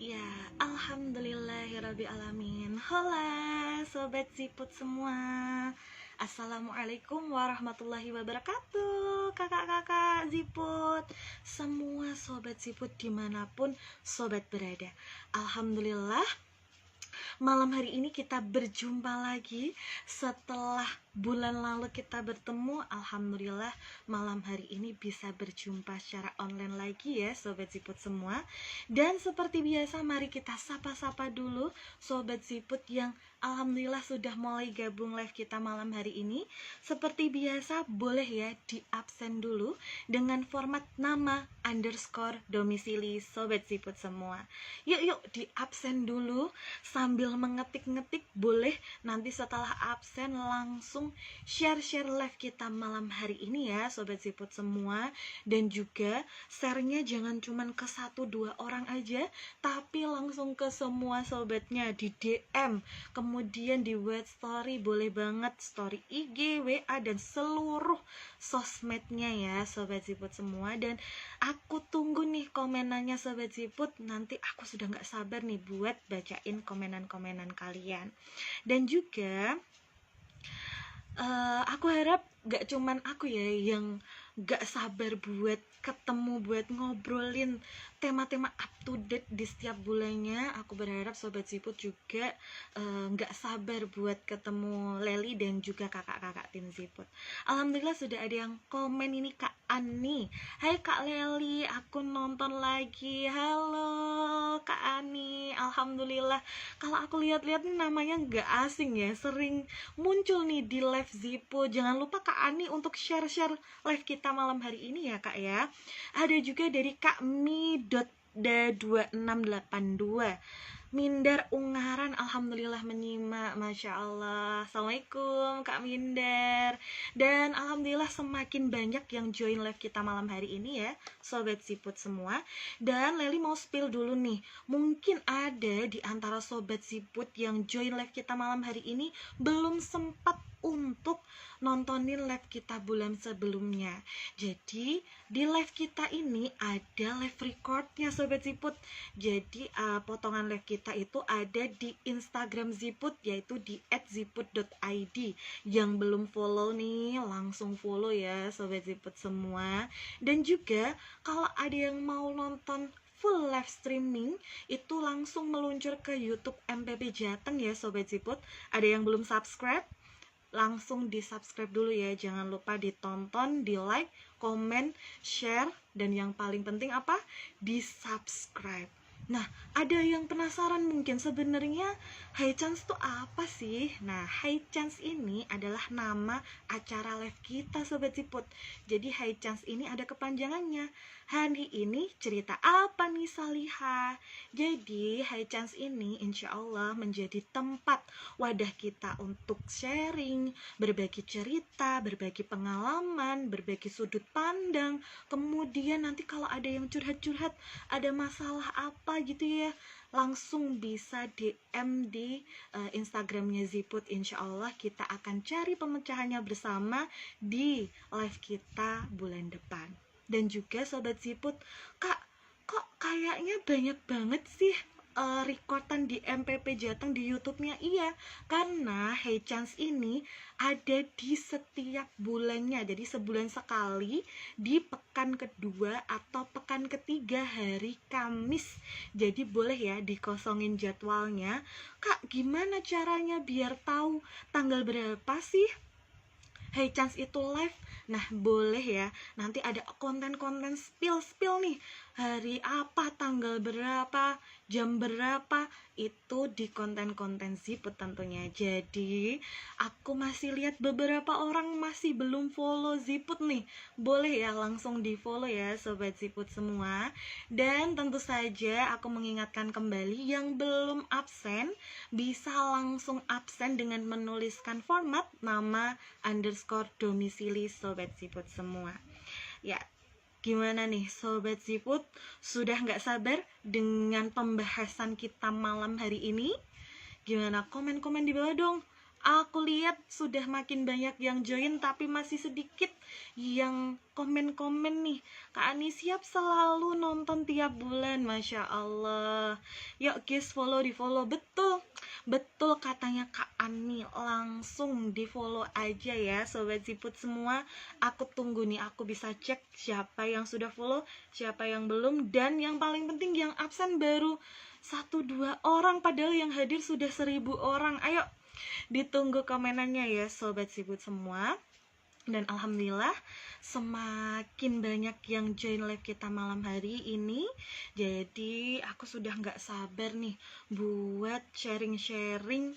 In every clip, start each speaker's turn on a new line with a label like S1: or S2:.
S1: Ya, alhamdulillahirrabbilalamin. Hola, sobat siput semua. Assalamualaikum warahmatullahi wabarakatuh. Kakak-kakak siput, semua sobat siput dimanapun sobat berada. Alhamdulillah, malam hari ini kita berjumpa lagi. Setelah bulan lalu kita bertemu, alhamdulillah malam hari ini bisa berjumpa secara online lagi ya sobat siput semua. Dan seperti biasa, mari kita sapa-sapa dulu sobat siput yang alhamdulillah sudah mulai gabung live kita malam hari ini. Seperti biasa, boleh ya di absen dulu dengan format nama underscore domisili sobat siput semua. Yuk di absen dulu sambil mengetik-ngetik, boleh nanti setelah absen langsung share live kita malam hari ini ya sobat siput semua. Dan juga share-nya jangan cuman ke 1-2 orang aja, tapi langsung ke semua sobatnya di DM, kemudian di web story, boleh banget story IG, WA, dan seluruh sosmednya ya sobat siput semua. Dan aku tunggu nih komenannya sobat siput, nanti aku sudah gak sabar nih buat bacain komenan-komenan kalian. Dan juga aku harap gak cuman aku ya yang gak sabar buat ketemu, buat ngobrolin tema-tema up to date di setiap bulannya. Aku berharap sobat siput juga gak sabar buat ketemu Leli dan juga kakak-kakak tim siput. Alhamdulillah sudah ada yang komen ini, Kak Ani. Hai Kak Leli, aku nonton lagi. Halo Kak Ani. Alhamdulillah, kalau aku lihat-lihat namanya gak asing ya, sering muncul nih di live Zipo. Jangan lupa Kak Ani untuk share-share live kita malam hari ini ya Kak ya. Ada juga dari Kak Mi.da2682, Mindar Ungaran, alhamdulillah menyimak, Masya Allah. Assalamualaikum Kak Mindar. Dan alhamdulillah semakin banyak yang join live kita malam hari ini ya sobat siput semua. Dan Leli mau spill dulu nih, mungkin ada di antara sobat siput yang join live kita malam hari ini belum sempat untuk nontonin live kita bulan sebelumnya. Jadi di live kita ini ada live recordnya sobat siput. Jadi potongan live kita itu ada di Instagram Ziput, yaitu di @ziput.id. Yang belum follow nih langsung follow ya sobat siput semua. Dan juga kalau ada yang mau nonton full live streaming itu langsung meluncur ke YouTube MPP Jateng ya sobat siput. Ada yang belum subscribe, langsung di subscribe dulu ya, jangan lupa ditonton, di like, komen, share, dan yang paling penting apa? Di subscribe. Nah, ada yang penasaran mungkin sebenarnya High Chance itu apa sih? Nah, High Chance ini adalah nama acara live kita sobat siput. Jadi High Chance ini ada kepanjangannya. Hari ini cerita apa nih Salihah? Jadi High Chance ini insya Allah menjadi tempat wadah kita untuk sharing, berbagi cerita, berbagi pengalaman, berbagi sudut pandang. Kemudian nanti kalau ada yang curhat-curhat, ada masalah apa gitu ya, langsung bisa DM di Instagramnya Ziput. Insya Allah kita akan cari pemecahannya bersama di live kita bulan depan. Dan juga sobat Ziput, Kak, kok kayaknya banyak banget sih recordan di MPP Jateng di YouTube-nya? Iya, karena Hey Chance ini ada di setiap bulannya. Jadi sebulan sekali di pekan kedua atau pekan ketiga hari Kamis. Jadi boleh ya dikosongin jadwalnya. Kak, gimana caranya biar tahu tanggal berapa sih Hey Chance itu live? Nah, boleh ya, nanti ada konten-konten spill nih, hari apa, tanggal berapa, jam berapa, itu di konten-konten Ziput tentunya. Jadi aku masih lihat beberapa orang masih belum follow Ziput nih, boleh ya langsung di follow ya sobat Ziput semua. Dan tentu saja aku mengingatkan kembali, yang belum absen bisa langsung absen dengan menuliskan format nama underscore domisili sobat siput semua. Ya, gimana nih sobat siput? Sudah nggak sabar dengan pembahasan kita malam hari ini? Gimana? Komen-komen di bawah dong. Aku lihat sudah makin banyak yang join, tapi masih sedikit yang komen-komen nih. Kak Ani siap selalu nonton tiap bulan, Masya Allah. Yuk guys, di follow. Betul, betul katanya Kak Ani. Langsung di follow aja ya Sobat Siput semua. Aku tunggu nih, aku bisa cek siapa yang sudah follow, siapa yang belum. Dan yang paling penting yang absen baru 1-2 orang, padahal yang hadir sudah 1000 orang. Ayo ditunggu komenannya ya Sobat Siput semua. Dan alhamdulillah semakin banyak yang join live kita malam hari ini. Jadi aku sudah gak sabar nih buat sharing-sharing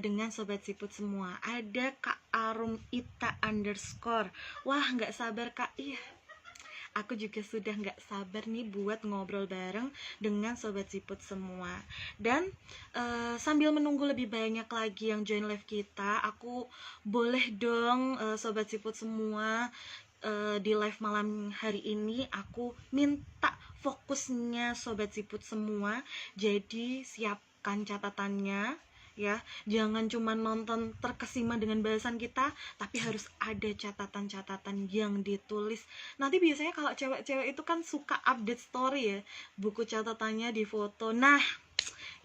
S1: dengan Sobat Siput semua. Ada Kak Arum Ita _ Wah gak sabar Kak. Iya, aku juga sudah gak sabar nih buat ngobrol bareng dengan Sobat Siput semua. Dan sambil menunggu lebih banyak lagi yang join live kita, aku boleh dong Sobat Siput semua, di live malam hari ini aku minta fokusnya Sobat Siput semua. Jadi siapkan catatannya ya, jangan cuma nonton terkesima dengan bahasan kita, tapi harus ada catatan-catatan yang ditulis. Nanti biasanya kalau cewek-cewek itu kan suka update story ya, buku catatannya di foto. Nah,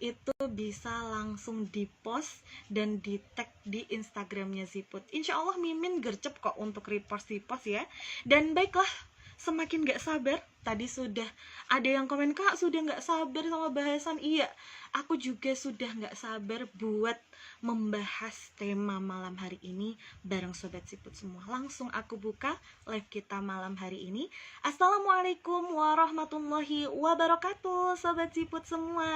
S1: itu bisa langsung di post dan di tag di Instagramnya Siput. Insya Allah Mimin gercep kok untuk repost ya. Dan baiklah, semakin gak sabar. Tadi sudah ada yang komen, Kak sudah gak sabar sama bahasan. Iya, aku juga sudah gak sabar buat membahas tema malam hari ini bareng Sobat Siput semua. Langsung aku buka live kita malam hari ini. Assalamualaikum warahmatullahi wabarakatuh Sobat Siput semua.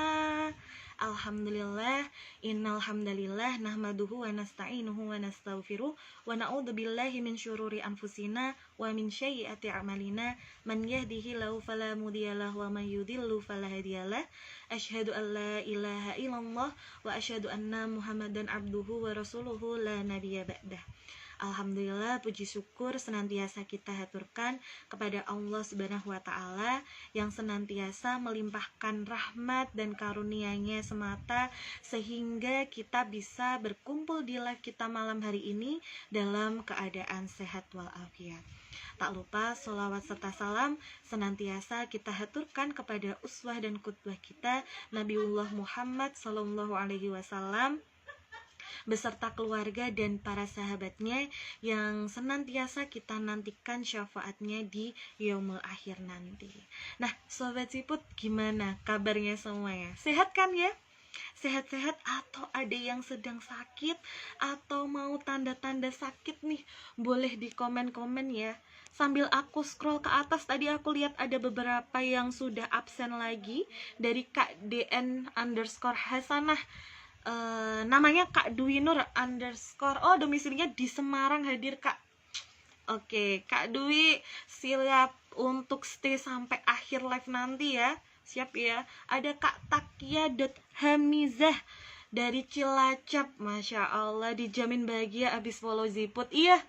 S1: Alhamdulillah, innal hamdalillah nahmaduhu wa nasta'inuhu wa nastaghfiruh wa na'udzubillahi min syururi anfusina wa min sayyiati a'malina, man yahdihillahu fala mudhiyalah wa may yudhillu fala hadiyalah. Asyhadu an la ilaha illallah wa asyhadu anna Muhammadan abduhu wa rasuluhu la nabiyya ba'dah. Alhamdulillah, puji syukur senantiasa kita haturkan kepada Allah Subhanahu wa Ta'ala yang senantiasa melimpahkan rahmat dan karunia-Nya semata sehingga kita bisa berkumpul di live kita malam hari ini dalam keadaan sehat walafiat. Tak lupa sholawat serta salam senantiasa kita haturkan kepada uswah dan qudwah kita Nabiullah Muhammad SAW beserta keluarga dan para sahabatnya yang senantiasa kita nantikan syafaatnya di yaumul akhir nanti. Nah, Sobat Siput, gimana kabarnya semua ya? Sehat kan ya? Sehat-sehat atau ada yang sedang sakit atau mau tanda-tanda sakit nih? Boleh di komen-komen ya. Sambil aku scroll ke atas, tadi aku lihat ada beberapa yang sudah absen lagi. Dari Kak DN _ Hasanah, namanya Kak Dwi Nur _ oh domisilinya di Semarang, hadir Kak. Oke, Kak Dwi siap untuk stay sampai akhir live nanti ya. Siap ya. Ada Kak Takia.Hamizah dari Cilacap. Masya Allah, dijamin bahagia abis follow Siput. Iya,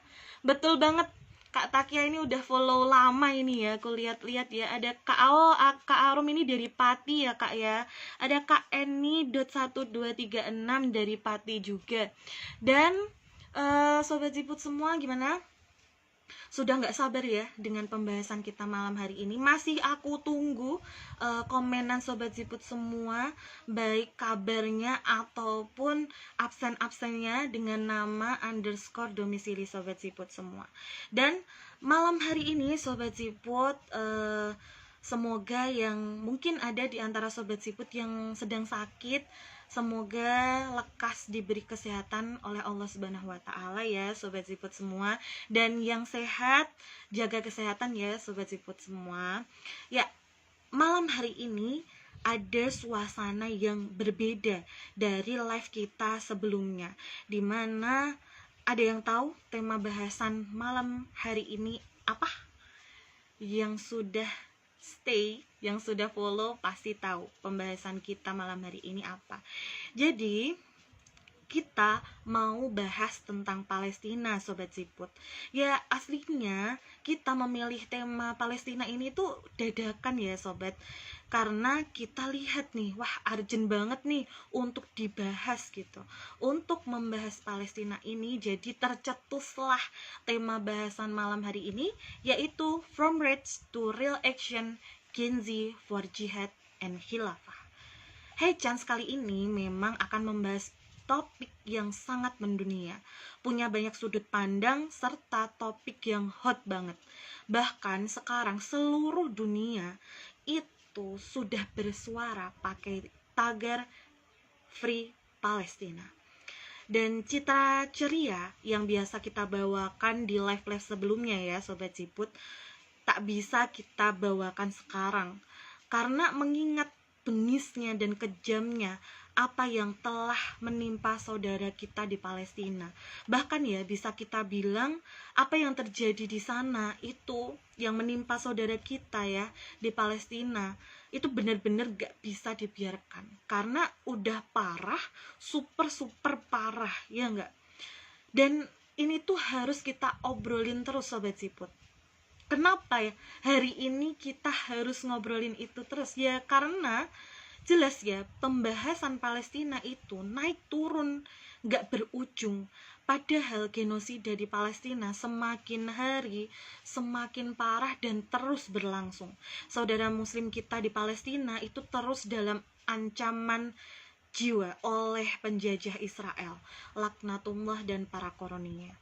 S1: betul banget. Kak Takia ini udah follow lama ini ya, aku lihat-lihat ya. Ada Kak Arum ini dari Pati ya Kak ya. Ada Kak Eni.1236 dari Pati juga. Dan Sobat Siput semua gimana? Sudah nggak sabar ya dengan pembahasan kita malam hari ini. Masih aku tunggu komenan Sobat Siput semua, baik kabarnya ataupun absen-absennya dengan nama _ domisili Sobat Siput semua. Dan malam hari ini Sobat Siput, semoga yang mungkin ada di antara Sobat Siput yang sedang sakit, semoga lekas diberi kesehatan oleh Allah Subhanahu wa Ta'ala ya Sobat Siput semua. Dan yang sehat, jaga kesehatan ya Sobat Siput semua. Ya, malam hari ini ada suasana yang berbeda dari live kita sebelumnya, dimana ada yang tahu tema bahasan malam hari ini apa? Yang sudah stay, yang sudah follow pasti tahu pembahasan kita malam hari ini apa. Jadi kita mau bahas tentang Palestina, Sobat Siput. Ya, aslinya kita memilih tema Palestina ini tuh dadakan ya, Sobat. Karena kita lihat nih, wah urgent banget nih untuk dibahas gitu. Untuk membahas Palestina ini, jadi tercetuslah tema bahasan malam hari ini, yaitu From Rage to Real Action, Gen Z for Jihad and Khilafah. Hey Chance, kali ini memang akan membahas topik yang sangat mendunia, punya banyak sudut pandang, serta topik yang hot banget. Bahkan sekarang seluruh dunia itu sudah bersuara pakai tagar Free Palestina. Dan citra ceria yang biasa kita bawakan di live-live sebelumnya ya Sobat Siput, tak bisa kita bawakan sekarang. Karena mengingat bengisnya dan kejamnya apa yang telah menimpa saudara kita di Palestina. Bahkan ya bisa kita bilang apa yang terjadi di sana itu yang menimpa saudara kita ya di Palestina itu benar-benar gak bisa dibiarkan. Karena udah parah, super parah ya gak? Dan ini tuh harus kita obrolin terus Sobat Siput. Kenapa ya hari ini kita harus ngobrolin itu terus? Ya karena jelas ya pembahasan Palestina itu naik turun gak berujung. Padahal genosida di Palestina semakin hari semakin parah dan terus berlangsung. Saudara muslim kita di Palestina itu terus dalam ancaman jiwa oleh penjajah Israel, laknatullah dan para koroninya.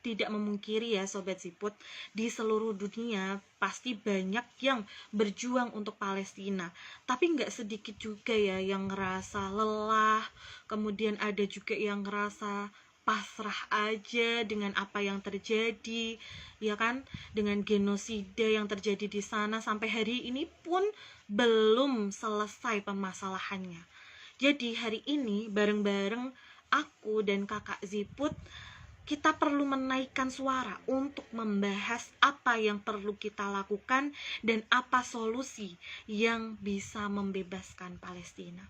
S1: Tidak memungkiri ya Sobat Siput, di seluruh dunia pasti banyak yang berjuang untuk Palestina, tapi nggak sedikit juga ya yang ngerasa lelah, kemudian ada juga yang ngerasa pasrah aja dengan apa yang terjadi, ya kan, dengan genosida yang terjadi di sana sampai hari ini pun belum selesai permasalahannya. Jadi hari ini bareng-bareng aku dan kakak Ziput kita perlu menaikkan suara untuk membahas apa yang perlu kita lakukan dan apa solusi yang bisa membebaskan Palestina.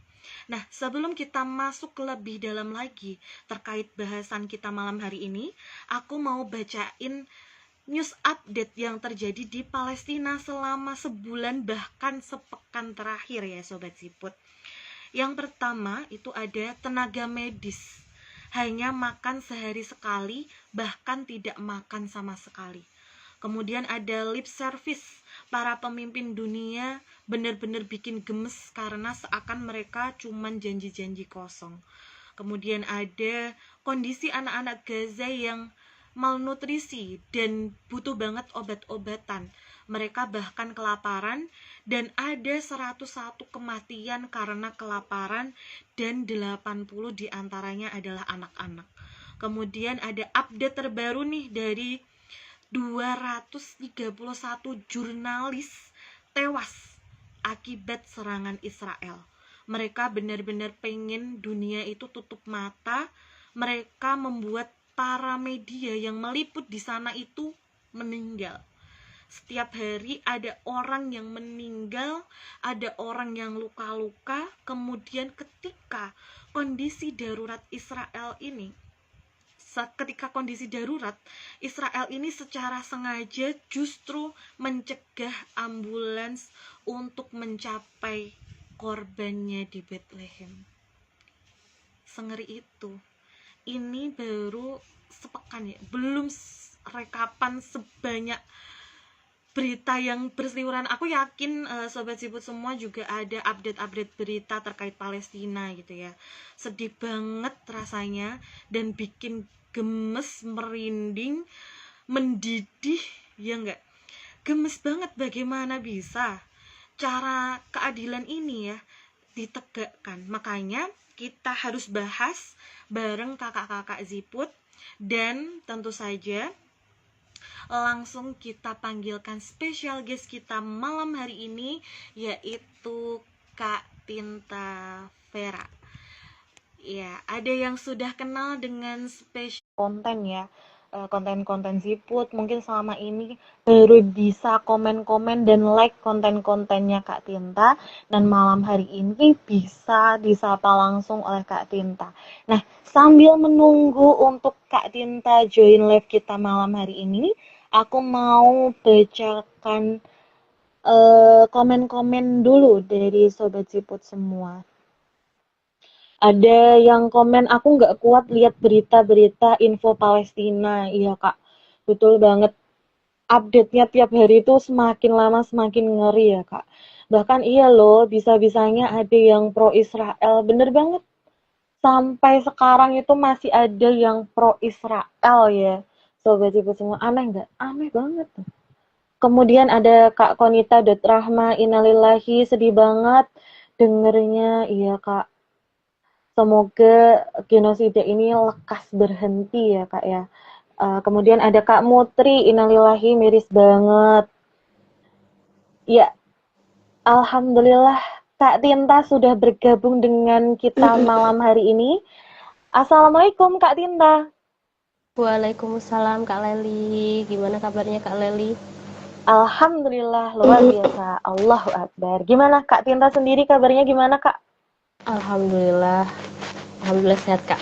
S1: Nah, sebelum kita masuk lebih dalam lagi terkait bahasan kita malam hari ini, aku mau bacain news update yang terjadi di Palestina selama sebulan bahkan sepekan terakhir ya Sobat Siput. Yang pertama itu ada tenaga medis hanya makan sehari sekali, bahkan tidak makan sama sekali. Kemudian ada lip service, para pemimpin dunia benar-benar bikin gemes karena seakan mereka cuman janji-janji kosong. Kemudian ada kondisi anak-anak Gaza yang malnutrisi dan butuh banget obat-obatan. Mereka bahkan kelaparan dan ada 101 kematian karena kelaparan dan 80 diantaranya adalah anak-anak. Kemudian ada update terbaru nih dari 231 jurnalis tewas akibat serangan Israel. Mereka benar-benar pengen dunia itu tutup mata. Mereka membuat para media yang meliput di sana itu meninggal. Setiap hari ada orang yang meninggal, ada orang yang luka-luka. Kemudian ketika kondisi darurat Israel ini, Israel ini secara sengaja justru mencegah ambulans untuk mencapai korbannya di Bethlehem. Sengeri itu. Ini baru sepekan ya, belum rekapan sebanyak berita yang berseliweran. Aku yakin Sobat Siput semua juga ada update-update berita terkait Palestina gitu ya. Sedih banget rasanya dan bikin gemes, merinding, mendidih, ya enggak? Gemes banget bagaimana bisa cara keadilan ini ya ditegakkan. Makanya kita harus bahas bareng kakak-kakak Ziput dan tentu saja langsung kita panggilkan special guest kita malam hari ini, yaitu Kak Tinta Vera. Ya, ada yang sudah kenal dengan spesial konten ya. konten-konten Ziput mungkin selama ini baru bisa komen-komen dan like konten-kontennya Kak Tinta, dan malam hari ini bisa disapa langsung oleh Kak Tinta. Nah, sambil menunggu untuk Kak Tinta join live kita malam hari ini, aku mau bacakan komen-komen dulu dari Sobat Ziput semua. Ada yang komen, aku nggak kuat lihat berita-berita info Palestina. Iya kak, betul banget. Update-nya tiap hari itu semakin lama semakin ngeri ya kak. Bahkan iya loh, bisa-bisanya ada yang pro Israel. Bener banget. Sampai sekarang itu masih ada yang pro Israel ya. Sobat Ibu semua, aneh nggak? Aneh banget. Kemudian ada Kak Konita Rahma, innalillahi, sedih banget dengernya. Iya kak, semoga genosida ini lekas berhenti ya kak ya. Kemudian ada Kak Mutri, innalillahi, miris banget. Ya, alhamdulillah Kak Tinta sudah bergabung dengan kita malam hari ini. Assalamualaikum Kak Tinta.
S2: Waalaikumsalam Kak Leli. Gimana kabarnya Kak Leli?
S1: Alhamdulillah luar biasa. Allahu Akbar. Gimana Kak Tinta sendiri, kabarnya gimana Kak?
S2: Alhamdulillah. Alhamdulillah sehat Kak.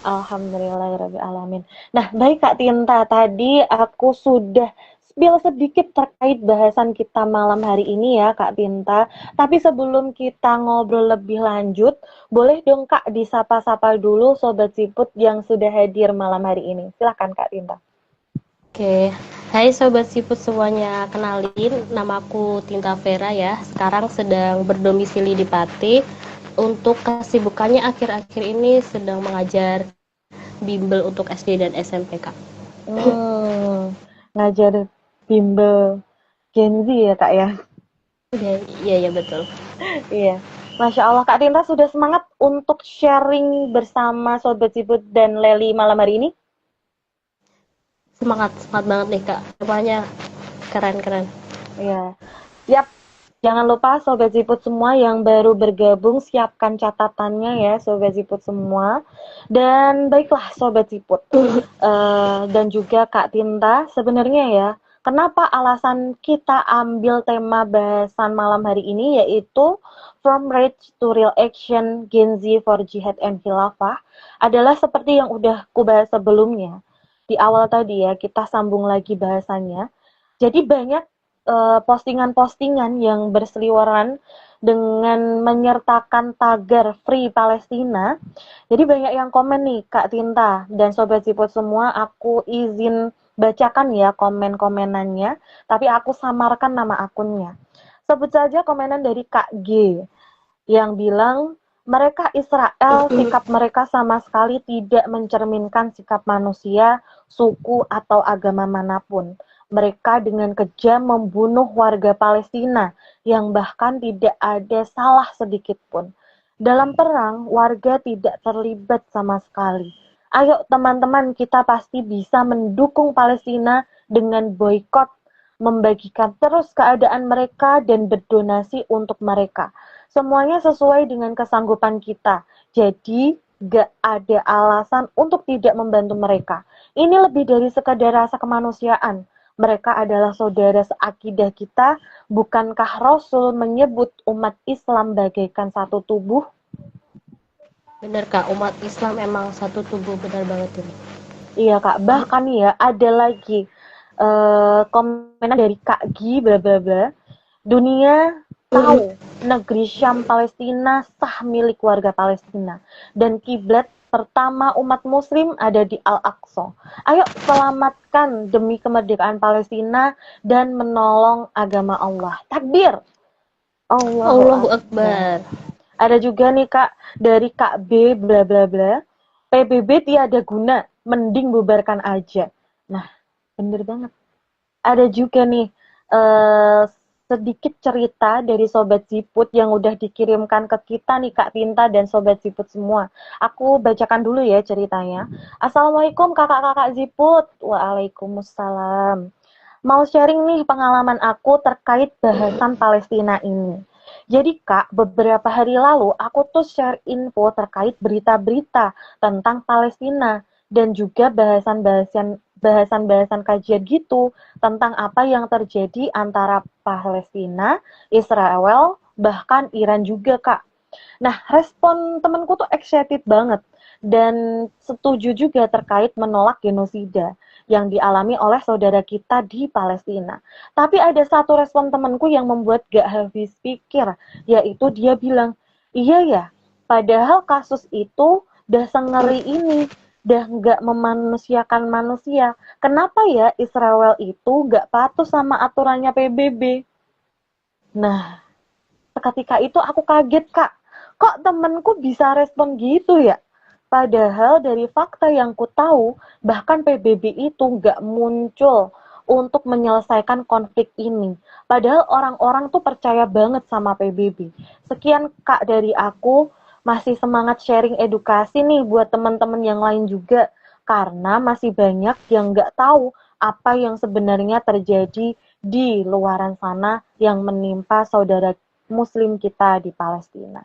S1: Alhamdulillahirrahmanirrahim. Nah, baik Kak Tinta, tadi aku sudah spill sedikit terkait bahasan kita malam hari ini ya Kak Tinta. Tapi sebelum kita ngobrol lebih lanjut, boleh dong Kak disapa-sapa dulu Sobat Siput yang sudah hadir malam hari ini. Silahkan Kak Tinta.
S2: Oke. Hai Sobat Siput semuanya, kenalin namaku Tinta Vera ya. Sekarang sedang berdomisili di Pati. Untuk kesibukannya akhir-akhir ini sedang mengajar bimbel untuk SD dan SMP Kak.
S1: Ngajar bimbel Gen Z ya Kak ya?
S2: Iya betul.
S1: Iya. Masya Allah, Kak Tinta sudah semangat untuk sharing bersama Sobat Siput dan Leli malam hari ini?
S2: Semangat banget nih Kak. Semuanya keren.
S1: Iya. Siap. Jangan lupa Sobat Siput semua yang baru bergabung, siapkan catatannya ya Sobat Siput semua. Dan baiklah Sobat Siput. Dan juga Kak Tinta, sebenarnya ya, kenapa alasan kita ambil tema bahasan malam hari ini yaitu From Rage to Real Action Gen Z for Jihad and Khilafah adalah seperti yang udah kubahas sebelumnya. Di awal tadi ya, kita sambung lagi bahasannya. Jadi banyak postingan-postingan yang berseliweran dengan menyertakan tagar Free Palestina. Jadi banyak yang komen nih Kak Tinta dan Sobat Siput semua, aku izin bacakan ya komen-komenannya, tapi aku samarkan nama akunnya. Sebut saja komenan dari Kak G yang bilang, mereka Israel, sikap mereka sama sekali tidak mencerminkan sikap manusia, suku, atau agama manapun. Mereka dengan kejam membunuh warga Palestina yang bahkan tidak ada salah sedikit pun. Dalam perang, warga tidak terlibat sama sekali. Ayo teman-teman, kita pasti bisa mendukung Palestina dengan boykot, membagikan terus keadaan mereka dan berdonasi untuk mereka. Semuanya sesuai dengan kesanggupan kita. Jadi, gak ada alasan untuk tidak membantu mereka. Ini lebih dari sekadar rasa kemanusiaan. Mereka adalah saudara seakidah kita. Bukankah Rasul menyebut umat Islam bagaikan satu tubuh?
S2: Bener Kak, umat Islam emang satu tubuh, benar banget ini.
S1: Iya Kak, bahkan ya ada lagi komenan dari Kak Gi bla bla bla. Dunia tahu negeri Syam Palestina sah milik warga Palestina dan kiblat pertama umat muslim ada di Al-Aqsa. Ayo selamatkan demi kemerdekaan Palestina dan menolong agama Allah. Takbir.
S2: Allahu Akbar.
S1: Ada juga nih Kak dari Kak B bla bla bla. PBB tiada guna, mending bubarkan aja. Nah, bener banget. Ada juga nih sedikit cerita dari Sobat Ziput yang udah dikirimkan ke kita nih Kak Tinta dan Sobat Ziput semua. Aku bacakan dulu ya ceritanya. Assalamualaikum kakak-kakak Ziput. Waalaikumsalam. Mau sharing nih pengalaman aku terkait bahasan Palestina ini. Jadi Kak, beberapa hari lalu aku tuh share info terkait berita-berita tentang Palestina dan juga bahasan-bahasan
S3: bahasan-bahasan kajian gitu tentang apa yang terjadi antara Palestina, Israel, bahkan Iran juga, Kak. Nah, respon temenku tuh excited banget dan setuju juga terkait menolak genosida yang dialami oleh saudara kita di Palestina. Tapi ada satu respon temenku yang membuat gak habis pikir, yaitu dia bilang, iya ya, padahal kasus itu udah sengeri ini, udah gak memanusiakan manusia. Kenapa ya Israel itu gak patuh sama aturannya PBB? Nah, ketika itu aku kaget, Kak. Kok temenku bisa respon gitu ya? Padahal dari fakta yang ku tahu, bahkan PBB itu nggak muncul untuk menyelesaikan konflik ini. Padahal orang-orang tuh percaya banget sama PBB. Sekian, Kak, dari aku. Masih semangat sharing edukasi nih buat teman-teman yang lain juga. Karena masih banyak yang nggak tahu apa yang sebenarnya terjadi di luaran sana yang menimpa saudara Muslim kita di Palestina.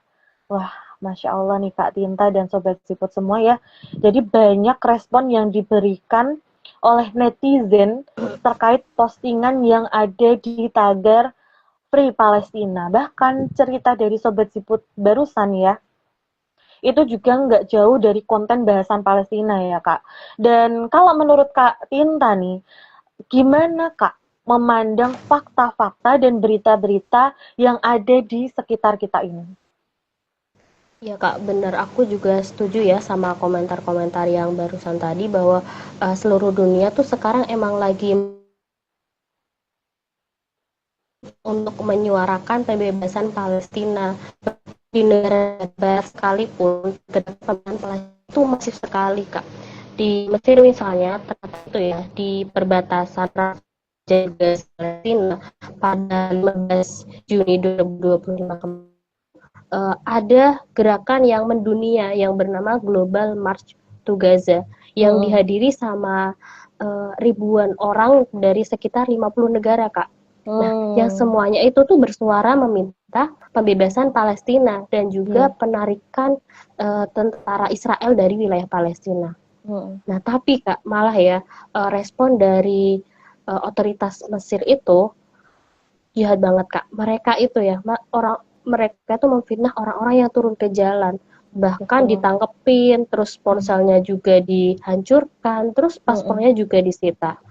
S3: Wah, Masya Allah nih Kak Tinta dan Sobat Siput semua ya. Jadi banyak respon yang diberikan oleh netizen terkait postingan yang ada di tagar Free Palestina. Bahkan cerita dari Sobat Siput barusan ya, itu juga nggak jauh dari konten bahasan Palestina ya Kak. Dan kalau menurut Kak Tinta nih, gimana Kak memandang fakta-fakta dan berita-berita yang ada di sekitar kita ini?
S2: Ya Kak, benar. Aku juga setuju ya sama komentar-komentar yang barusan tadi bahwa seluruh dunia tuh sekarang emang lagi untuk menyuarakan pembebasan Palestina. Di negara barat sekalipun, pembebasan Palestina itu masif sekali Kak. Di Mesir misalnya, ternyata itu ya, di perbatasan jaga Palestina pada 15 Juni 2025 ada gerakan yang mendunia yang bernama Global March to Gaza yang dihadiri sama ribuan orang dari sekitar 50 negara Kak. Nah, yang semuanya itu tuh bersuara meminta pembebasan Palestina dan juga penarikan tentara Israel dari wilayah Palestina. Nah, tapi Kak, malah ya respon dari otoritas Mesir itu jahat banget Kak. Mereka itu ya mereka tuh memfitnah orang-orang yang turun ke jalan, bahkan ditangkepin, terus ponselnya juga dihancurkan, terus paspornya juga disita.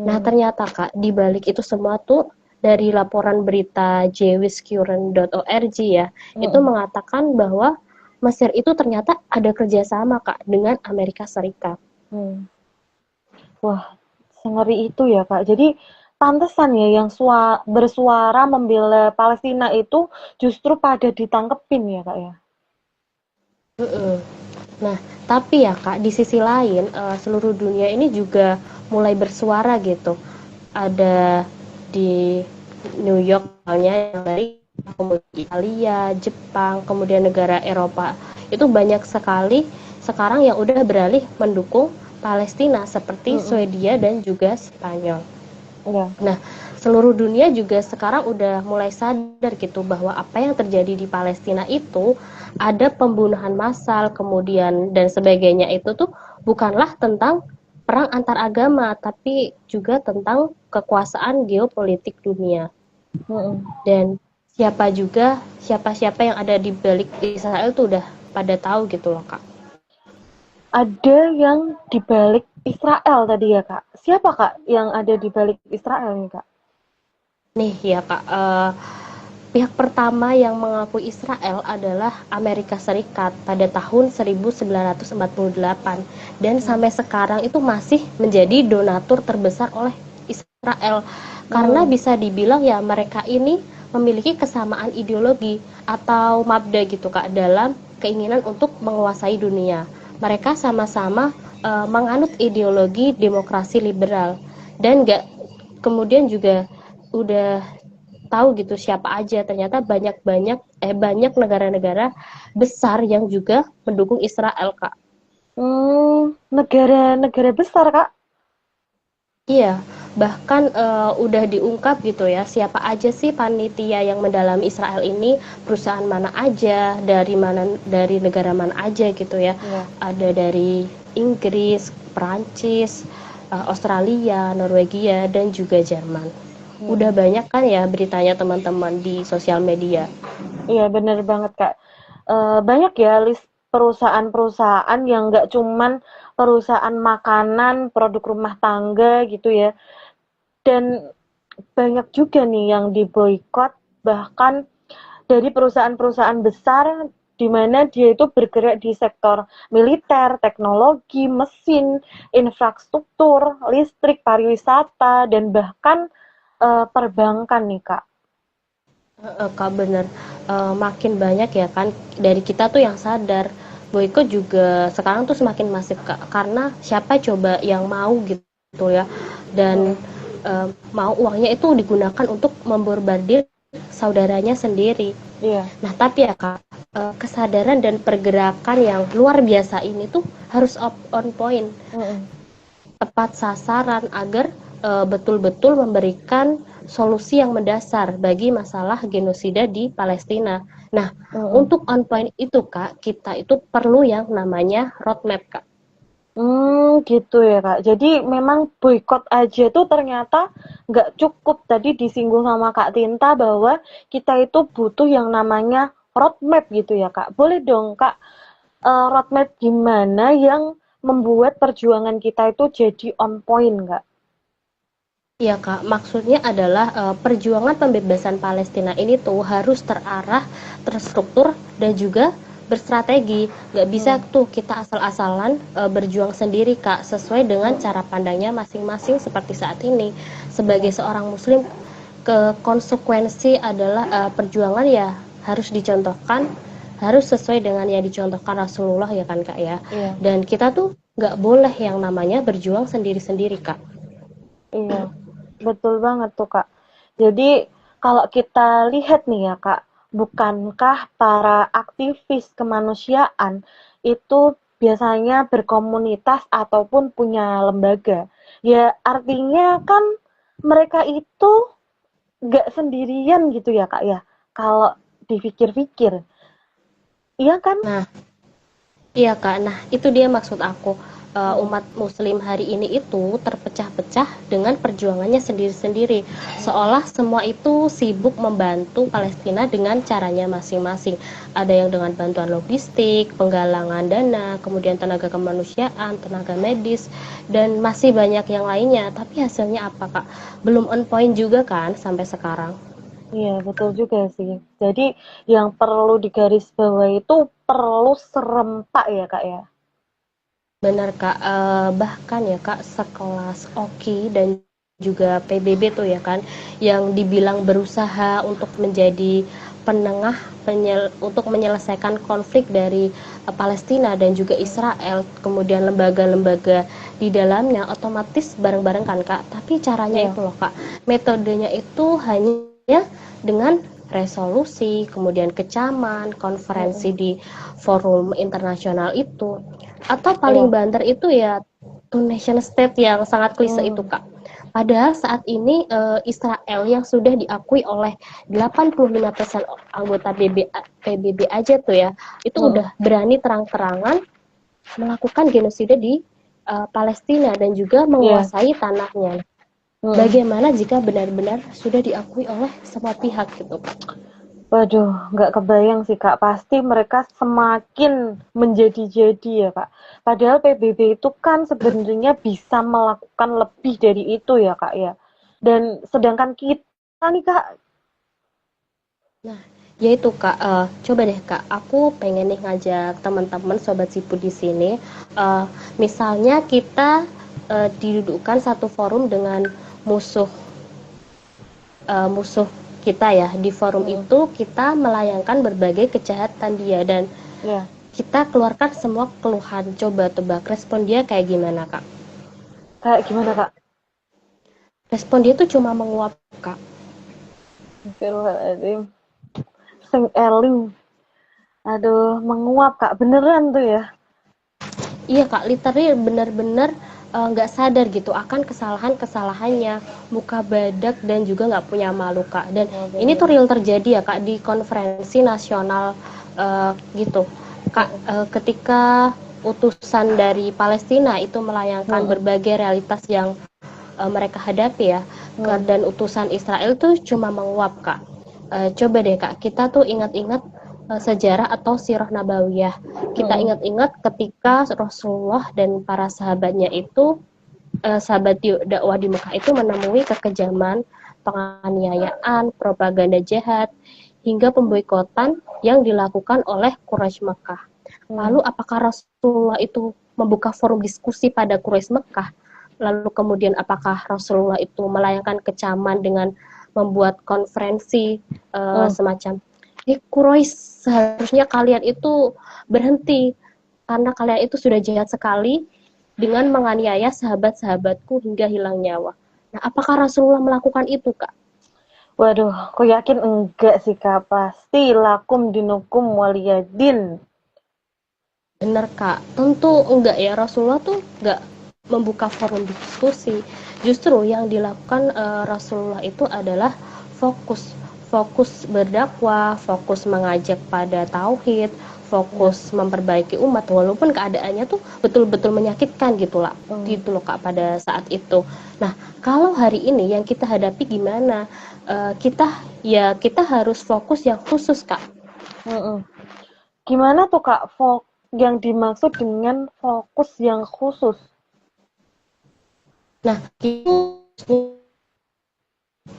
S2: Nah, ternyata Kak, di balik itu semua tuh dari laporan berita jewishcurrent.org ya, itu mengatakan bahwa Mesir itu ternyata ada kerjasama Kak dengan Amerika Serikat.
S3: Wah, sengeri itu ya Kak. Jadi pantesan ya yang bersuara membela Palestina itu justru pada ditangkepin ya Kak ya.
S2: Nah, tapi ya Kak, di sisi lain seluruh dunia ini juga mulai bersuara gitu. Ada di New York misalnya, yang dari Italia, Jepang, kemudian negara Eropa. Itu banyak sekali sekarang yang udah beralih mendukung Palestina seperti Swedia dan juga Spanyol. Nah, seluruh dunia juga sekarang udah mulai sadar gitu bahwa apa yang terjadi di Palestina itu ada pembunuhan massal kemudian dan sebagainya itu tuh bukanlah tentang perang antar agama tapi juga tentang kekuasaan geopolitik dunia. Dan siapa-siapa yang ada di balik Israel tuh udah pada tahu gitu loh Kak.
S3: Ada yang di balik Israel tadi ya Kak. Siapa Kak yang ada di balik Israel nih Kak?
S2: Nih ya Kak, pihak pertama yang mengakui Israel adalah Amerika Serikat pada tahun 1948 dan sampai sekarang itu masih menjadi donatur terbesar oleh Israel karena bisa dibilang ya mereka ini memiliki kesamaan ideologi atau mabda gitu Kak dalam keinginan untuk menguasai dunia. Mereka sama-sama menganut ideologi demokrasi liberal dan kemudian juga udah tahu gitu siapa aja ternyata banyak negara-negara besar yang juga mendukung Israel Kak.
S3: Negara-negara besar Kak?
S2: Iya, bahkan udah diungkap gitu ya siapa aja sih panitia yang mendalami Israel ini, perusahaan mana aja, dari negara mana aja gitu ya. Ada dari Inggris, Perancis, Australia, Norwegia, dan juga Jerman. Udah banyak kan ya beritanya teman-teman di sosial media.
S3: Iya, bener banget, Kak. Banyak ya list perusahaan-perusahaan yang nggak cuman perusahaan makanan, produk rumah tangga gitu ya. Dan banyak juga nih yang diboikot, bahkan dari perusahaan-perusahaan besar di mana dia itu bergerak di sektor militer, teknologi, mesin, infrastruktur, listrik, pariwisata, dan bahkan perbankan nih, Kak.
S2: Kak bener. Makin banyak ya kan dari kita tuh yang sadar boykot juga sekarang tuh semakin masif Kak, karena siapa coba yang mau gitu ya, dan mau uangnya itu digunakan untuk memborbardir saudaranya sendiri.
S3: Iya.
S2: Nah tapi ya Kak, kesadaran dan pergerakan yang luar biasa ini tuh harus on point, tepat sasaran agar betul-betul memberikan solusi yang mendasar bagi masalah genosida di Palestina. Nah, untuk on point itu Kak, kita itu perlu yang namanya roadmap Kak.
S3: Gitu ya Kak. Jadi memang boykot aja tuh ternyata nggak cukup. Tadi disinggung sama Kak Tinta bahwa kita itu butuh yang namanya roadmap gitu ya Kak. Boleh dong Kak, roadmap gimana yang membuat perjuangan kita itu jadi on point Kak?
S2: Iya Kak, maksudnya adalah perjuangan pembebasan Palestina ini tuh harus terarah, terstruktur, dan juga berstrategi. Gak bisa tuh kita asal-asalan berjuang sendiri Kak, sesuai dengan cara pandangnya masing-masing seperti saat ini. Sebagai seorang muslim, konsekuensi adalah perjuangan ya harus dicontohkan, harus sesuai dengan yang dicontohkan Rasulullah ya kan Kak ya.
S3: Iya.
S2: Dan kita tuh gak boleh yang namanya berjuang sendiri-sendiri Kak.
S3: Iya, betul banget tuh Kak. Jadi kalau kita lihat nih ya Kak, bukankah para aktivis kemanusiaan itu biasanya berkomunitas ataupun punya lembaga? Ya artinya kan mereka itu nggak sendirian gitu ya Kak ya, kalau dipikir-pikir. Iya kan?
S2: Nah, iya Kak, nah itu dia maksud aku. Umat muslim hari ini itu terpecah-pecah dengan perjuangannya sendiri-sendiri, seolah semua itu sibuk membantu Palestina dengan caranya masing-masing. Ada yang dengan bantuan logistik, penggalangan dana, kemudian tenaga kemanusiaan, tenaga medis, dan masih banyak yang lainnya. Tapi hasilnya apa Kak? Belum on point juga kan sampai sekarang.
S3: Iya, betul juga sih. Jadi yang perlu digarisbawahi itu perlu serempak ya Kak ya.
S2: Benar Kak, bahkan ya Kak sekelas Oki dan juga PBB tuh ya kan, yang dibilang berusaha untuk menjadi penengah untuk menyelesaikan konflik dari Palestina dan juga Israel, kemudian lembaga-lembaga di dalamnya otomatis bareng-bareng kan Kak, tapi caranya itu loh Kak, metodenya itu hanya dengan resolusi, kemudian kecaman, konferensi di forum internasional itu, atau paling banter itu ya two nation state yang sangat klise itu Kak. Padahal saat ini Israel yang sudah diakui oleh 85% anggota PBB aja tuh ya, itu udah berani terang-terangan melakukan genosida di Palestina dan juga menguasai tanahnya. Bagaimana jika benar-benar sudah diakui oleh semua pihak gitu Kak?
S3: Waduh, nggak kebayang sih Kak. Pasti mereka semakin menjadi-jadi ya Kak. Padahal PBB itu kan sebenarnya bisa melakukan lebih dari itu ya Kak ya. Dan sedangkan kita nih Kak.
S2: Nah, yaitu Kak, coba deh Kak, aku pengen nih ngajak teman-teman Sobat Siput di sini. Misalnya kita didudukkan satu forum dengan musuh kita ya. Di forum itu kita melayangkan berbagai kejahatan dia dan kita keluarkan semua keluhan. Coba tebak respon dia kayak gimana Kak?
S3: Kayak gimana Kak?
S2: Respon dia tuh cuma menguap Kak.
S3: Astagfirullahaladzim. Sing eling. Aduh, menguap Kak. Beneran tuh ya?
S2: Iya Kak, literally bener-bener nggak sadar gitu akan kesalahan-kesalahannya, muka badak dan juga nggak punya malu Kak. Dan ini tuh real terjadi ya Kak di konferensi nasional gitu Kak, ketika utusan dari Palestina itu melayangkan
S3: Mm-mm.
S2: berbagai realitas yang mereka hadapi ya. Dan utusan Israel tuh cuma menguap Kak. Coba deh Kak, kita tuh ingat-ingat sejarah atau sirah nabawiyah. Kita
S3: Mm-mm.
S2: ingat-ingat ketika Rasulullah dan para sahabatnya itu sahabat dakwah di Mekah itu menemui kekejaman, penganiayaan, propaganda jahat, hingga pemboikotan yang dilakukan oleh Quraisy Mekah. Lalu apakah Rasulullah itu membuka forum diskusi pada Quraisy Mekah? Lalu kemudian apakah Rasulullah itu melayangkan kecaman dengan membuat konferensi semacam Quraisy, seharusnya kalian itu berhenti karena kalian itu sudah jahat sekali dengan menganiaya sahabat-sahabatku hingga hilang nyawa. Nah, apakah Rasulullah melakukan itu, Kak?
S3: Waduh, aku yakin enggak sih Kak. Pasti lakum dinukum waliyadin.
S2: Benar, Kak. Tentu enggak ya, Rasulullah tuh enggak membuka forum diskusi. Justru yang dilakukan Rasulullah itu adalah fokus berdakwah, fokus mengajak pada tauhid, fokus memperbaiki umat walaupun keadaannya tuh betul-betul menyakitkan gitu lah. Gitu loh Kak pada saat itu. Nah, kalau hari ini yang kita hadapi gimana? Kita harus fokus yang khusus, Kak.
S3: Gimana tuh Kak yang dimaksud dengan fokus yang khusus?
S2: Nah, itu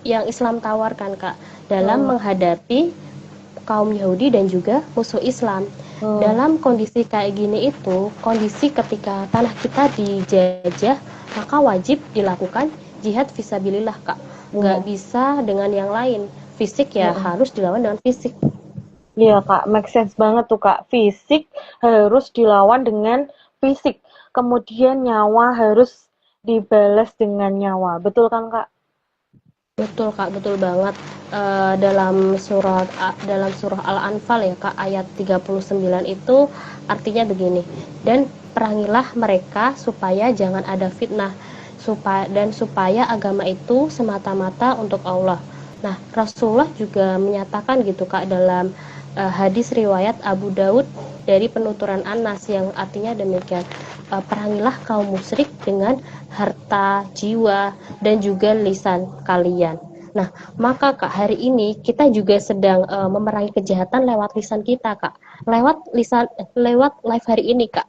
S2: yang Islam tawarkan Kak dalam menghadapi kaum Yahudi dan juga musuh Islam. Dalam kondisi kayak gini itu, kondisi ketika tanah kita dijajah, maka wajib dilakukan jihad fisabilillah Kak. Nggak bisa dengan yang lain. Fisik ya harus dilawan dengan fisik.
S3: Iya Kak, make sense banget tuh Kak. Fisik harus dilawan dengan fisik. Kemudian nyawa harus dibalas dengan nyawa. Betul kan Kak?
S2: Betul Kak, betul banget. Dalam surah Al-Anfal ya Kak, ayat 39 itu artinya begini. Dan perangilah mereka supaya jangan ada fitnah, supaya agama itu semata-mata untuk Allah. Nah, Rasulullah juga menyatakan gitu Kak dalam hadis riwayat Abu Daud dari penuturan Anas yang artinya demikian. Perangilah kaum musyrik dengan harta, jiwa, dan juga lisan kalian. Nah, maka Kak, hari ini kita juga sedang memerangi kejahatan lewat lisan kita, Kak. Lewat live hari ini, Kak.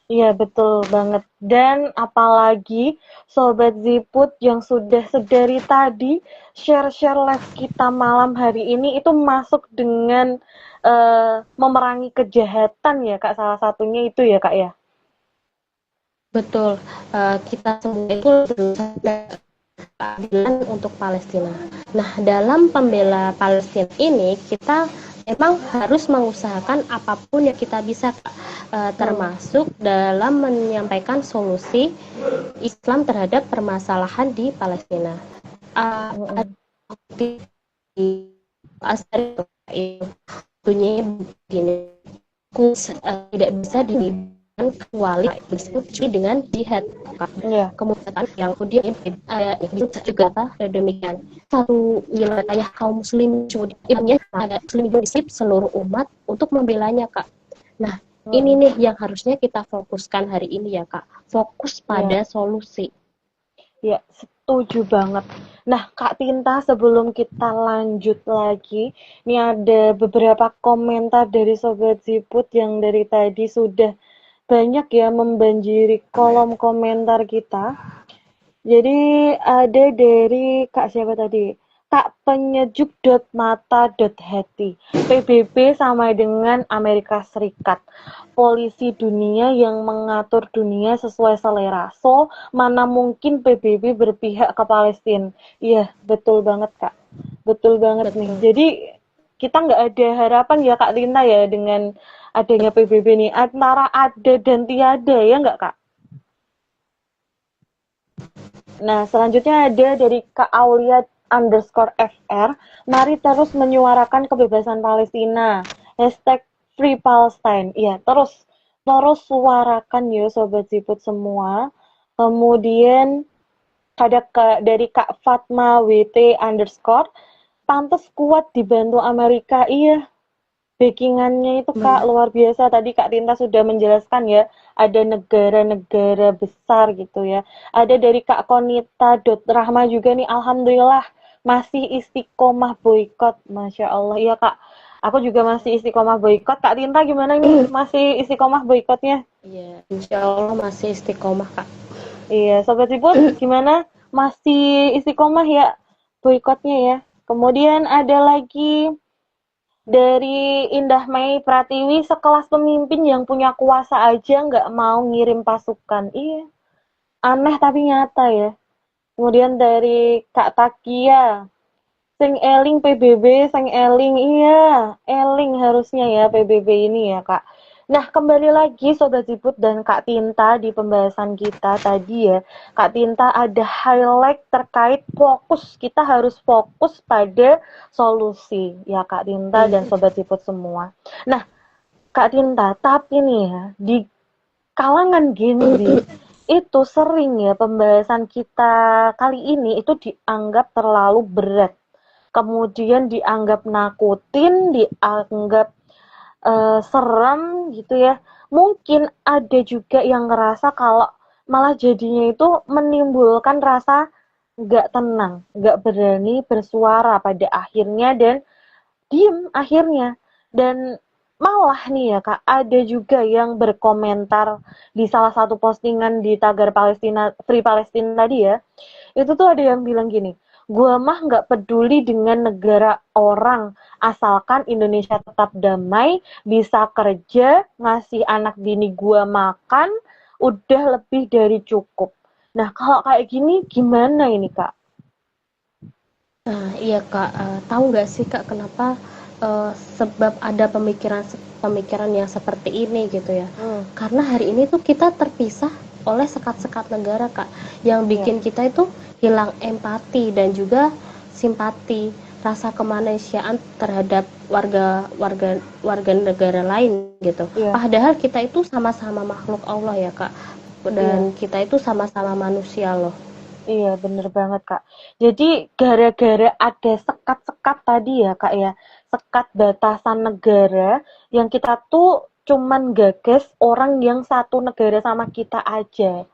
S3: Iya, betul banget. Dan apalagi Sobat Ziput yang sudah sedari tadi share-share live kita malam hari ini itu masuk dengan memerangi kejahatan ya Kak, salah satunya itu ya Kak ya.
S2: Betul, kita semua itu keadilan untuk Palestina. Nah, dalam pembela Palestina ini kita emang harus mengusahakan apapun yang kita bisa, termasuk dalam menyampaikan solusi Islam terhadap permasalahan di Palestina. Dunia begini, tidak bisa kecuali diskusi dengan jihad. Kemudian yang kemudian juga demikian satu wilayah kaum muslim kemudian muslim di seluruh umat untuk membelanya Kak. Nah ini nih yang harusnya kita fokuskan hari ini ya Kak, fokus pada solusi.
S3: Ya, setuju banget. Nah, Kak Tinta, sebelum kita lanjut lagi, ini ada beberapa komentar dari Sobat Ziput yang dari tadi sudah banyak ya membanjiri kolom komentar kita. Jadi ada dari Kak siapa tadi? Kak penyejuk.mata.hati. PBB sama dengan Amerika Serikat. Polisi dunia yang mengatur dunia sesuai selera. So, mana mungkin PBB berpihak ke Palestina? Iya, betul banget Kak. Betul banget nih. Jadi kita nggak ada harapan ya Kak Tinta ya dengan adanya PBB nih. Antara ada dan tiada ya nggak Kak? Nah, selanjutnya ada dari Kak Aulia_FR. Mari terus menyuarakan kebebasan Palestina. #FreePalestine. Iya, terus suarakan ya Sobat Ziput semua. Kemudian ada dari Kak Fatma WT_. Pantes kuat dibantu Amerika. Iya, backingannya itu Kak
S2: Benar.
S3: luar biasa. Tadi Kak Tinta sudah menjelaskan ya, ada negara-negara besar gitu ya. Ada dari Kak Konita Rahma juga nih, alhamdulillah masih istiqomah boykot, masya Allah. Iya Kak, aku juga masih istiqomah boykot. Kak Tinta gimana nih? Masih istiqomah boykotnya?
S2: Iya, insya Allah masih istiqomah Kak.
S3: Iya, Sobat Siput, gimana? Masih istiqomah ya boykotnya ya. Kemudian ada lagi dari Indah Mei Pratiwi, sekelas pemimpin yang punya kuasa aja nggak mau ngirim pasukan. Iya, aneh tapi nyata ya. Kemudian dari Kak Takia, sing eling PBB, sing eling, iya, eling harusnya ya PBB ini ya Kak. Nah, kembali lagi Sobat Ziput dan Kak Tinta di pembahasan kita tadi ya. Kak Tinta ada highlight terkait fokus, kita harus fokus pada solusi ya Kak Tinta dan Sobat Ziput semua. Nah, Kak Tinta, tapi nih ya, di kalangan Gen Z itu sering ya pembahasan kita kali ini itu dianggap terlalu berat. Kemudian dianggap nakutin, dianggap serem gitu ya. Mungkin ada juga yang ngerasa kalau malah jadinya itu menimbulkan rasa nggak tenang, nggak berani bersuara pada akhirnya dan diem akhirnya. Dan malah nih ya Kak, ada juga yang berkomentar di salah satu postingan di tagar Palestina, Free Palestine tadi ya, itu tuh ada yang bilang gini, gua mah nggak peduli dengan negara orang, asalkan Indonesia tetap damai, bisa kerja, ngasih anak bini gua makan, udah lebih dari cukup. Nah, kalau kayak gini gimana ini, Kak?
S2: Nah, iya Kak, tahu nggak sih Kak kenapa sebab ada pemikiran yang seperti ini gitu ya? Karena hari ini tuh kita terpisah oleh sekat-sekat negara Kak, yang bikin kita itu hilang empati dan juga simpati, rasa kemanusiaan terhadap warga negara lain gitu.
S3: Iya,
S2: Padahal kita itu sama-sama makhluk Allah ya Kak, dan
S3: iya.
S2: kita itu sama-sama manusia loh.
S3: Iya, bener banget, Kak. Jadi, gara-gara ada sekat-sekat tadi ya, Kak, ya. Sekat batasan negara yang kita tuh cuman gagas orang yang satu negara sama kita aja.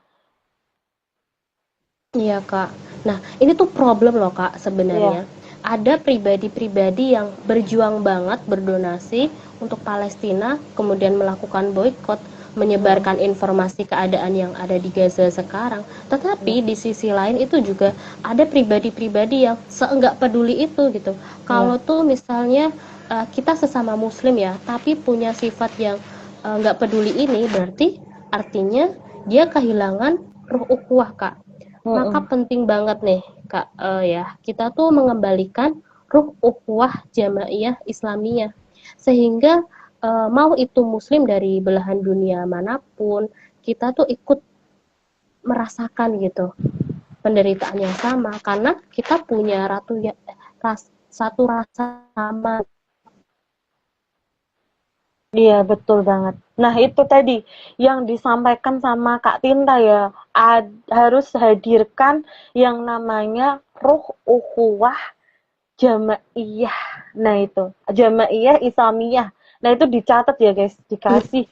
S2: Iya Kak. Nah ini tuh problem loh Kak
S3: Iya,
S2: sebenarnya. Ada pribadi-pribadi yang berjuang banget berdonasi untuk Palestina, kemudian melakukan boykot, menyebarkan informasi keadaan yang ada di Gaza sekarang. Tetapi
S3: iya,
S2: di sisi lain itu juga ada pribadi-pribadi yang seenggak peduli itu gitu. Kalau
S3: iya.
S2: tuh misalnya kita sesama Muslim ya, tapi punya sifat yang nggak peduli ini, berarti artinya dia kehilangan ruh ukhuwah Kak. Maka
S3: Mm-mm.
S2: penting banget nih Kak, ya kita tuh mengembalikan ruh ukhuwah jamaiyah Islamiyah sehingga mau itu muslim dari belahan dunia manapun kita tuh ikut merasakan gitu penderitaan yang sama karena kita punya satu rasa sama.
S3: Iya, betul banget. Nah, itu tadi yang disampaikan sama Kak Tinta ya, harus hadirkan yang namanya ruh ukhuwah jamaiyah. Nah, itu jamaiyah Islamiyah. Nah, itu dicatat ya, guys, dikasih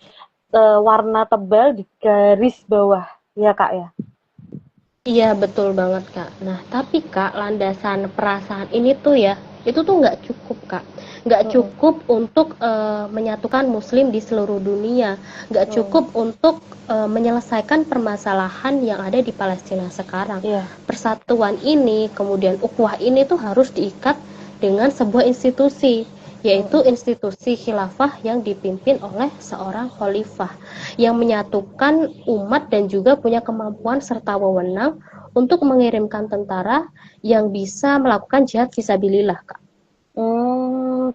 S3: warna tebal di garis bawah. Ya, Kak ya.
S2: Iya betul banget Kak. Nah tapi Kak landasan perasaan ini tuh ya itu tuh nggak cukup Kak. Nggak
S3: Mm-mm.
S2: cukup untuk menyatukan Muslim di seluruh dunia. Nggak
S3: Mm.
S2: cukup untuk menyelesaikan permasalahan yang ada di Palestina sekarang.
S3: Iya,
S2: Persatuan ini kemudian ukhuwah ini tuh harus diikat dengan sebuah institusi yaitu
S3: mm-mm.
S2: institusi khilafah yang dipimpin oleh seorang khalifah yang menyatukan umat dan juga punya kemampuan serta wewenang untuk mengirimkan tentara yang bisa melakukan jihad fisabilillah, Kak.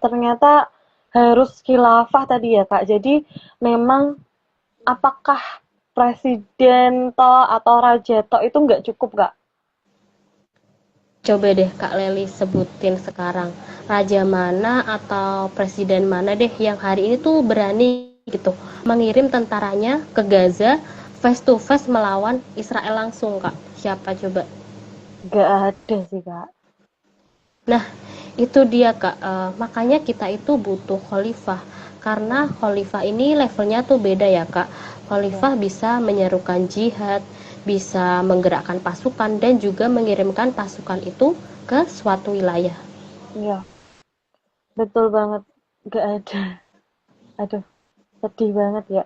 S3: Ternyata harus khilafah tadi ya, Kak. Jadi memang apakah presiden toh atau raja toh itu nggak cukup, Kak?
S2: Coba deh Kak Leli sebutin sekarang raja mana atau presiden mana deh yang hari ini tuh berani gitu mengirim tentaranya ke Gaza face to face melawan Israel langsung Kak. Siapa coba?
S3: Nggak ada sih, Kak.
S2: Nah, itu dia Kak. Makanya kita itu butuh khalifah. Karena khalifah ini levelnya tuh beda ya Kak.
S3: Ya,
S2: Khalifah bisa menyerukan jihad, bisa menggerakkan pasukan dan juga mengirimkan pasukan itu ke suatu wilayah.
S3: iya, betul banget. Gak ada. Aduh, sedih banget ya.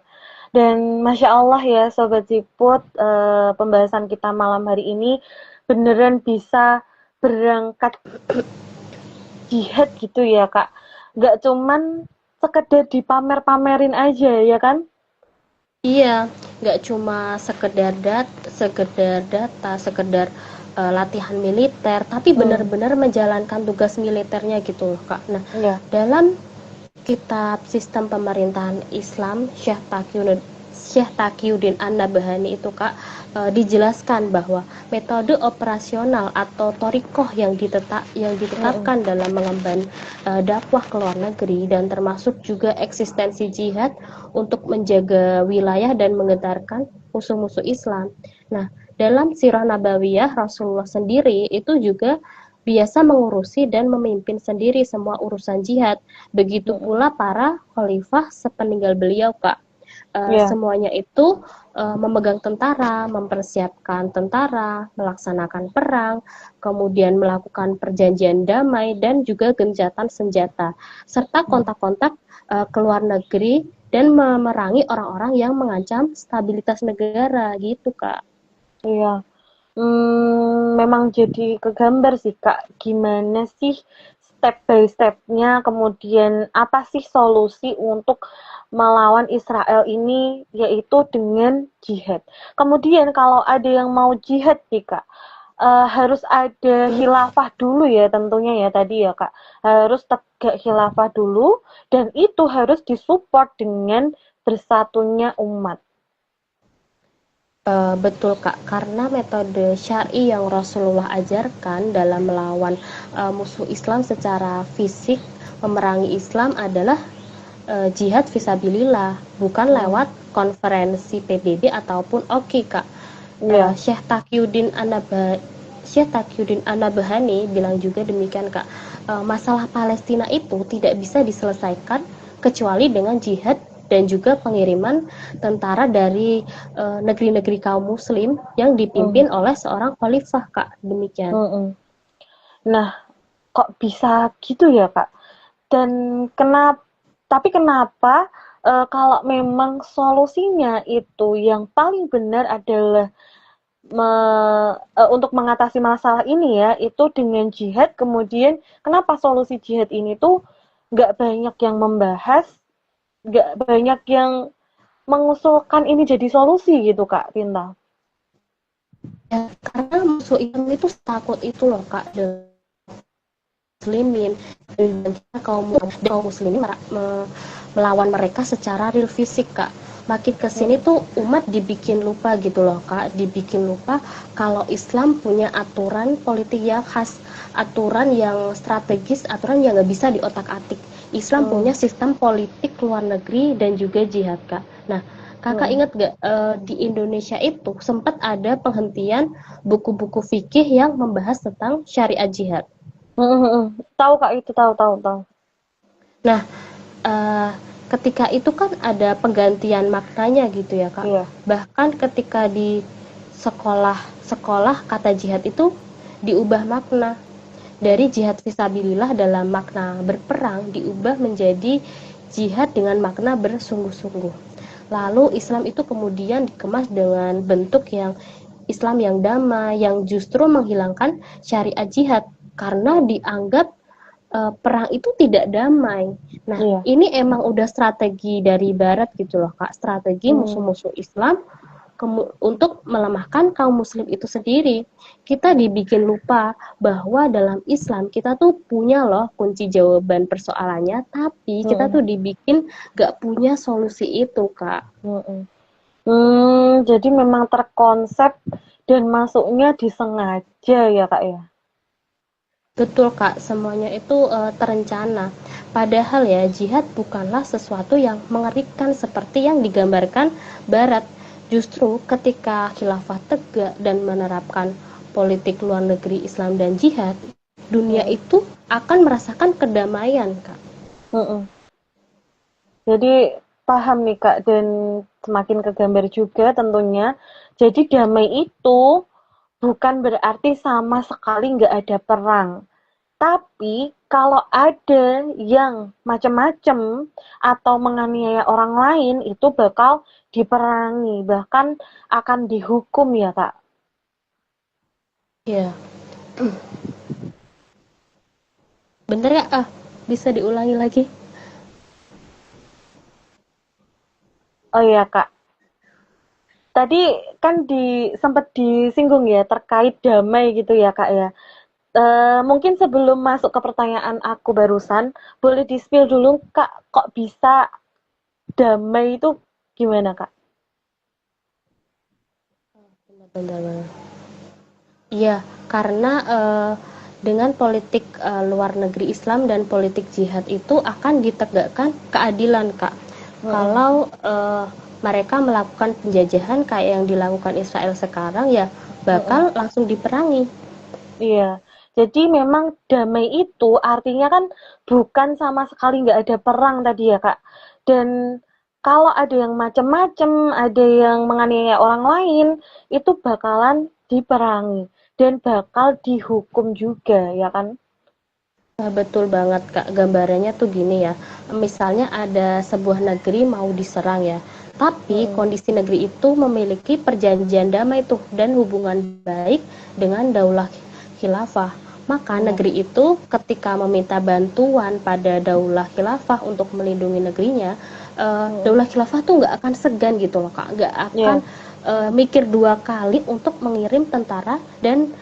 S3: Dan Masya Allah ya Sobat Siput, pembahasan kita malam hari ini beneran bisa berangkat jihad gitu ya Kak. Gak cuman sekedar dipamer-pamerin aja ya kan?
S2: Iya, nggak cuma sekedar data, sekedar latihan militer, tapi
S3: Hmm,
S2: benar-benar menjalankan tugas militernya gitu loh Kak. Nah,
S3: iya.
S2: dalam Kitab Sistem Pemerintahan Islam Syekh Taqiyuddin An-Nabhani itu Kak, dijelaskan bahwa metode operasional atau thoriqoh yang
S3: Mm-mm.
S2: ditetapkan dalam mengemban dakwah ke luar negeri dan termasuk juga eksistensi jihad untuk menjaga wilayah dan menggetarkan musuh-musuh Islam. Nah, dalam Sirah Nabawiyah Rasulullah sendiri itu juga biasa mengurusi dan memimpin sendiri semua urusan jihad. Begitu
S3: Mm-mm.
S2: pula para khalifah sepeninggal beliau, Kak.
S3: Iya.
S2: Semuanya itu memegang tentara, mempersiapkan tentara, melaksanakan perang, kemudian melakukan perjanjian damai dan juga gencatan senjata, serta
S3: Mm.
S2: kontak-kontak ke luar negeri dan memerangi orang-orang yang mengancam stabilitas negara gitu, Kak.
S3: Iya. Memang jadi kegambar sih Kak, gimana sih step by step-nya, kemudian apa sih solusi untuk melawan Israel ini, yaitu dengan jihad. Kemudian kalau ada yang mau jihad nih Kak, harus ada khilafah dulu ya tentunya ya tadi ya Kak, harus tegak khilafah dulu, dan itu harus disupport dengan bersatunya umat.
S2: Betul Kak, karena metode syar'i yang Rasulullah ajarkan dalam melawan musuh Islam secara fisik, memerangi Islam adalah jihad fisabilillah, bukan
S3: Hmm,
S2: lewat konferensi PBB ataupun OKI Kak.
S3: iya.
S2: Syekh Taqiyuddin An-Nabhani bilang juga demikian Kak. Masalah Palestina itu tidak bisa diselesaikan kecuali dengan jihad dan juga pengiriman tentara dari negeri-negeri kaum muslim yang
S3: Hmm,
S2: dipimpin oleh seorang khalifah Kak. Demikian.
S3: hmm. Nah, kok bisa gitu ya, Kak? Dan kenapa, tapi kenapa kalau memang solusinya itu yang paling benar adalah untuk mengatasi masalah ini ya, itu dengan jihad, kemudian kenapa solusi jihad ini tuh nggak banyak yang membahas, nggak banyak yang mengusulkan ini jadi solusi gitu, Kak Tinta?
S2: Ya, karena musuh Islam itu takut itu loh Kak, muslimin dan kaum muslimin melawan mereka secara real fisik Kak. Makin kesini
S3: Mm-mm.
S2: tuh umat dibikin lupa gitu loh Kak, dibikin lupa kalau Islam punya aturan politik yang khas, aturan yang strategis, aturan yang nggak bisa diotak-atik. Islam punya
S3: Mm.
S2: sistem politik luar negeri dan juga jihad Kak. Nah, Kakak
S3: Mm-mm.
S2: ingat gak di Indonesia itu sempat ada penghentian buku-buku fikih yang membahas tentang syariat jihad.
S3: Mm-mm. Tahu Kak, itu tahu tahu tahu.
S2: Nah, eee, ketika itu kan ada penggantian maknanya gitu ya, Kak.
S3: Iya.
S2: Bahkan ketika di sekolah-sekolah kata jihad itu diubah makna. Dari jihad fisabilillah dalam makna berperang diubah menjadi jihad dengan makna bersungguh-sungguh. Lalu Islam itu kemudian dikemas dengan bentuk yang Islam yang damai, yang justru menghilangkan syariat jihad karena dianggap perang itu tidak damai. Nah,
S3: Iya.
S2: ini emang udah strategi dari Barat gitu loh, Kak. Strategi
S3: Hmm.
S2: musuh-musuh Islam untuk melemahkan kaum Muslim itu sendiri. Kita dibikin lupa bahwa dalam Islam kita tuh punya loh kunci jawaban persoalannya, tapi kita
S3: Mm-mm.
S2: tuh dibikin gak punya solusi itu, Kak.
S3: Mm-mm. Jadi memang terkonsep dan masuknya disengaja ya Kak ya.
S2: Betul Kak, semuanya itu terencana. Padahal ya, jihad bukanlah sesuatu yang mengerikan seperti yang digambarkan Barat. Justru ketika khilafah tegak dan menerapkan politik luar negeri Islam dan jihad, dunia
S3: Mm-mm.
S2: itu akan merasakan kedamaian, Kak.
S3: Mm-mm. Jadi paham nih Kak, dan semakin kegambar juga tentunya. Jadi damai itu bukan berarti sama sekali nggak ada perang. Tapi kalau ada yang macam-macam atau menganiaya orang lain, itu bakal diperangi, bahkan akan dihukum ya Kak.
S2: Ya, bener ya? Bisa diulangi lagi?
S3: Oh iya Kak, tadi kan sempat disinggung ya terkait damai gitu ya Kak ya. Mungkin sebelum masuk ke pertanyaan aku barusan, boleh di-spill dulu Kak, kok bisa damai itu gimana Kak?
S2: Benar-benar. Iya, karena dengan politik luar negeri Islam dan politik jihad itu akan ditegakkan keadilan, Kak.
S3: Mm-mm.
S2: Kalau mereka melakukan penjajahan kayak yang dilakukan Israel sekarang, ya bakal
S3: Mm-mm.
S2: langsung diperangi.
S3: Iya, jadi memang damai itu artinya kan bukan sama sekali nggak ada perang tadi ya Kak. Dan kalau ada yang macam-macam, ada yang menganiaya orang lain, itu bakalan diperangi dan bakal dihukum juga ya kan?
S2: Nah, betul banget, Kak. Gambarannya tuh gini ya. Misalnya ada sebuah negeri mau diserang ya. Tapi
S3: Mm-mm.
S2: kondisi negeri itu memiliki perjanjian damai tuh dan hubungan baik dengan daulah khilafah. Maka
S3: Iya.
S2: negeri itu ketika meminta bantuan pada daulah khilafah untuk melindungi negerinya,
S3: Mm-mm.
S2: daulah khilafah tuh nggak akan segan gitu loh, Kak. Nggak akan
S3: Iya.
S2: mikir dua kali untuk mengirim tentara dan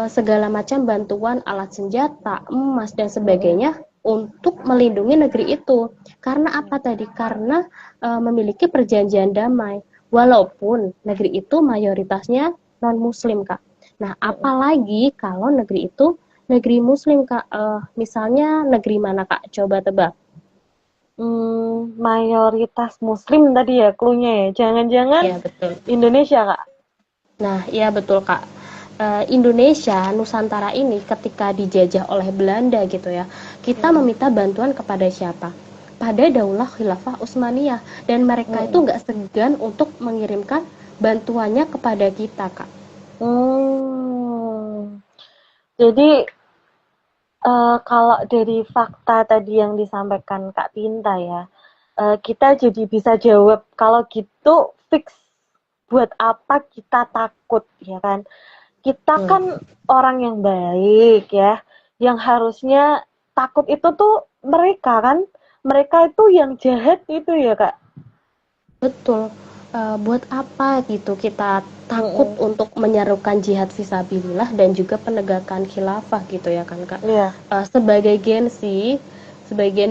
S2: segala macam bantuan alat senjata, emas dan
S3: Mm-mm.
S2: sebagainya untuk melindungi negeri itu. Karena apa tadi? Karena memiliki perjanjian damai. Walaupun negeri itu mayoritasnya non muslim, Kak. Nah,
S3: Mm-mm.
S2: apalagi kalau negeri itu negeri muslim, Kak. Misalnya negeri mana, Kak? Coba tebak.
S3: Mayoritas muslim tadi ya clue-nya ya. Jangan-jangan
S2: Ya, betul.
S3: Indonesia, Kak.
S2: Nah, iya betul, Kak. Indonesia, Nusantara ini ketika dijajah oleh Belanda gitu ya, kita
S3: Mm-mm.
S2: meminta bantuan kepada siapa? Pada Daulah Khilafah Utsmaniyah, dan mereka itu
S3: Mm-mm.
S2: nggak segan untuk mengirimkan bantuannya kepada kita, Kak.
S3: Hmm. Jadi kalau dari fakta tadi yang disampaikan Kak Tinta ya, kita jadi bisa jawab kalau gitu fix buat apa kita takut ya kan? Kita
S2: Betul.
S3: kan orang yang baik ya, yang harusnya takut itu tuh mereka kan, mereka itu yang jahat itu ya Kak.
S2: Betul. Buat apa gitu kita takut
S3: Mm-mm.
S2: untuk menyerukan jihad fisabilillah dan juga penegakan khilafah gitu ya kan, Kak.
S3: Iya,
S2: Sebagai Gen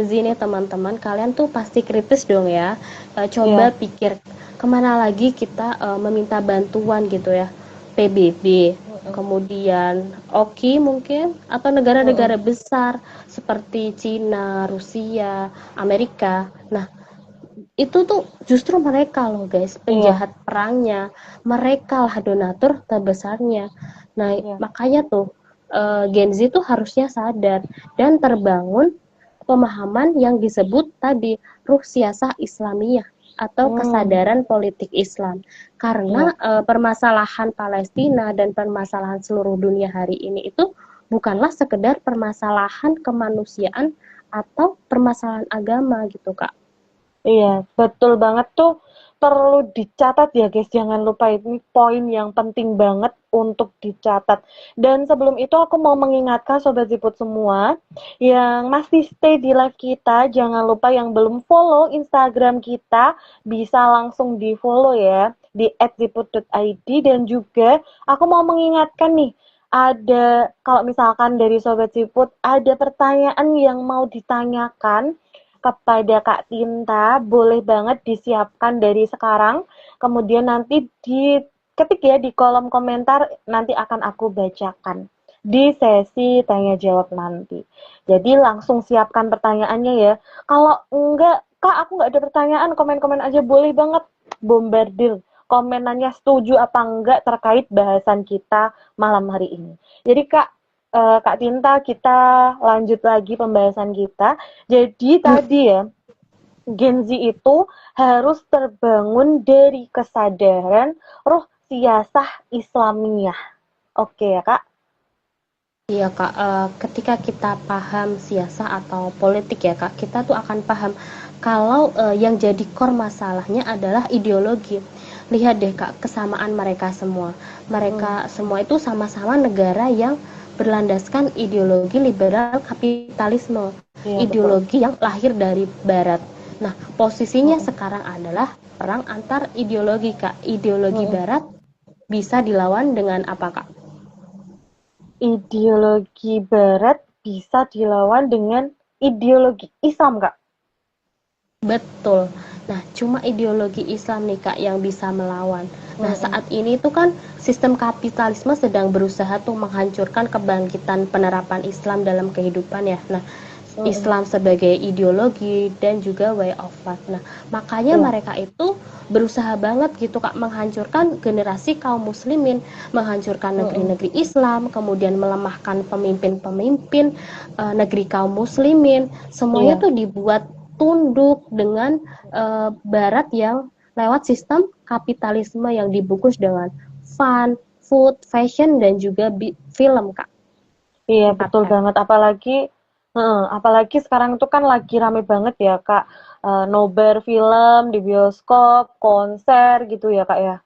S2: Z nih teman-teman, kalian tuh pasti kritis dong ya. Coba
S3: iya.
S2: pikir kemana lagi kita meminta bantuan gitu ya. PBB,
S3: Mm-mm.
S2: kemudian OKI mungkin, atau
S3: Mm-mm.
S2: negara-negara besar seperti Cina, Rusia, Amerika. Nah, itu tuh justru mereka loh guys,
S3: Iya,
S2: penjahat perangnya, mereka lah donatur terbesarnya. Nah,
S3: iya.
S2: makanya tuh Gen Z tuh harusnya sadar dan terbangun pemahaman yang disebut tadi ruh siasah Islamiyah atau
S3: Hmm,
S2: kesadaran politik Islam. Karena
S3: iya.
S2: permasalahan Palestina dan permasalahan seluruh dunia hari ini itu bukanlah sekedar permasalahan kemanusiaan atau permasalahan agama gitu, Kak.
S3: Iya, betul banget tuh, perlu dicatat ya guys, jangan lupa ini poin yang penting banget untuk dicatat. Dan sebelum itu aku mau mengingatkan Sobat Ziput semua yang masih stay di live kita, jangan lupa yang belum follow Instagram kita, bisa langsung di follow ya, di @ziput.id. Dan juga aku mau mengingatkan nih, ada kalau misalkan dari Sobat Ziput ada pertanyaan yang mau ditanyakan kepada Kak Tinta, boleh banget disiapkan dari sekarang. Kemudian nanti ketik ya di kolom komentar, nanti akan aku bacakan di sesi tanya jawab nanti. Jadi langsung siapkan pertanyaannya ya. Kalau enggak, Kak aku enggak ada pertanyaan, komen-komen aja boleh banget. Bombardir komenannya setuju apa enggak terkait bahasan kita malam hari ini. Jadi Kak, Kak Tinta, kita lanjut lagi pembahasan kita. Jadi tadi ya, Gen Z itu harus terbangun dari kesadaran roh siasah Islamiyah. Oke ya Kak?
S2: Iya Kak, ketika kita paham siasa atau politik ya Kak, kita tuh akan paham kalau yang jadi core masalahnya adalah ideologi. Lihat deh Kak, kesamaan mereka semua. Mereka semua itu sama-sama negara yang berlandaskan ideologi liberal kapitalisme,
S3: Iya betul.
S2: ideologi yang lahir dari Barat. Nah, posisinya sekarang adalah perang antar ideologi Kak. Ideologi Barat bisa dilawan dengan apa Kak?
S3: Ideologi Barat bisa dilawan dengan ideologi Islam, Kak.
S2: Betul. Nah, cuma ideologi Islam nih Kak yang bisa melawan. Nah, saat ini tuh kan sistem kapitalisme sedang berusaha tuh menghancurkan kebangkitan penerapan Islam dalam kehidupan ya. Nah, Islam sebagai ideologi dan juga way of life. Nah, makanya
S3: Iya.
S2: mereka itu berusaha banget gitu Kak menghancurkan generasi kaum muslimin, menghancurkan negeri-negeri Islam, kemudian melemahkan pemimpin-pemimpin negeri kaum muslimin. Semuanya
S3: Iya.
S2: tuh dibuat tunduk dengan barat yang lewat sistem kapitalisme yang dibungkus dengan fun, food, fashion dan juga film Kak.
S3: Iya,
S2: Empat
S3: betul
S2: f.
S3: banget. Apalagi sekarang itu kan lagi rame banget ya, Kak. Nobar film di bioskop, konser gitu ya, Kak ya.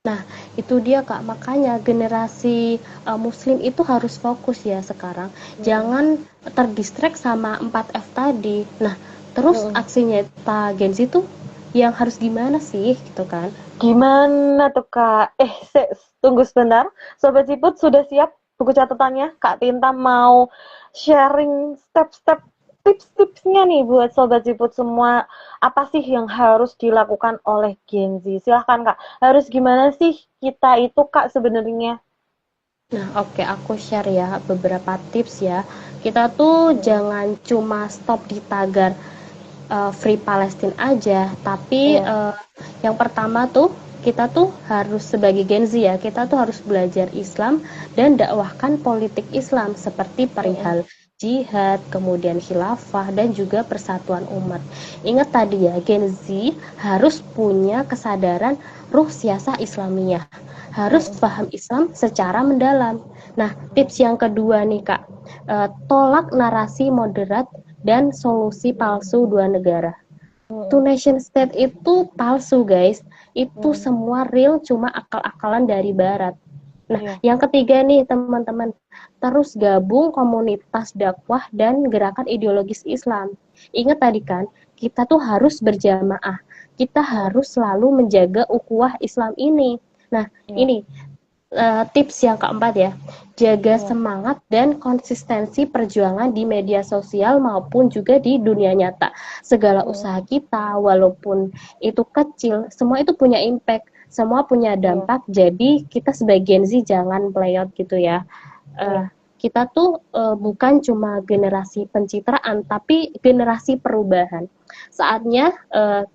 S2: Nah, itu dia Kak, makanya generasi muslim itu harus fokus ya sekarang. Jangan terdistract sama 4F tadi. Nah, terus aksinya Gen Z itu yang harus gimana sih gitu kan?
S3: Gimana tuh, Kak? Tunggu sebentar. Sobat Siput sudah siap buku catatannya? Kak Tinta mau sharing step-step tips-tipsnya nih buat Sobat Siput semua. Apa sih yang harus dilakukan oleh Gen Z? Silahkan, Kak. Harus gimana sih kita itu, Kak, sebenarnya?
S2: Nah, oke, aku share ya beberapa tips ya. Kita tuh jangan cuma stop di tagar Free Palestine aja, tapi
S3: Iya.
S2: yang pertama tuh kita tuh harus sebagai Gen Z ya, kita tuh harus belajar Islam dan dakwahkan politik Islam seperti perihal jihad, kemudian khilafah dan juga persatuan umat. Ingat tadi ya, Gen Z harus punya kesadaran ruh siasah Islamiyah, harus paham Islam secara mendalam. Nah, tips yang kedua nih Kak, tolak narasi moderat dan solusi palsu dua negara. Two nation state itu palsu guys, itu semua real cuma akal-akalan dari barat. Nah,
S3: Iya.
S2: yang ketiga nih teman-teman, terus gabung komunitas dakwah dan gerakan ideologis Islam. Ingat tadi kan, kita tuh harus berjamaah, kita harus selalu menjaga ukhuwah Islam ini. Nah, ini tips yang keempat ya, jaga semangat dan konsistensi perjuangan di media sosial maupun juga di dunia nyata. Segala usaha kita, walaupun itu kecil, semua itu punya impact, semua punya dampak. Jadi kita sebagai Gen Z jangan play out gitu ya. Kita tuh bukan cuma generasi pencitraan, tapi generasi perubahan. Saatnya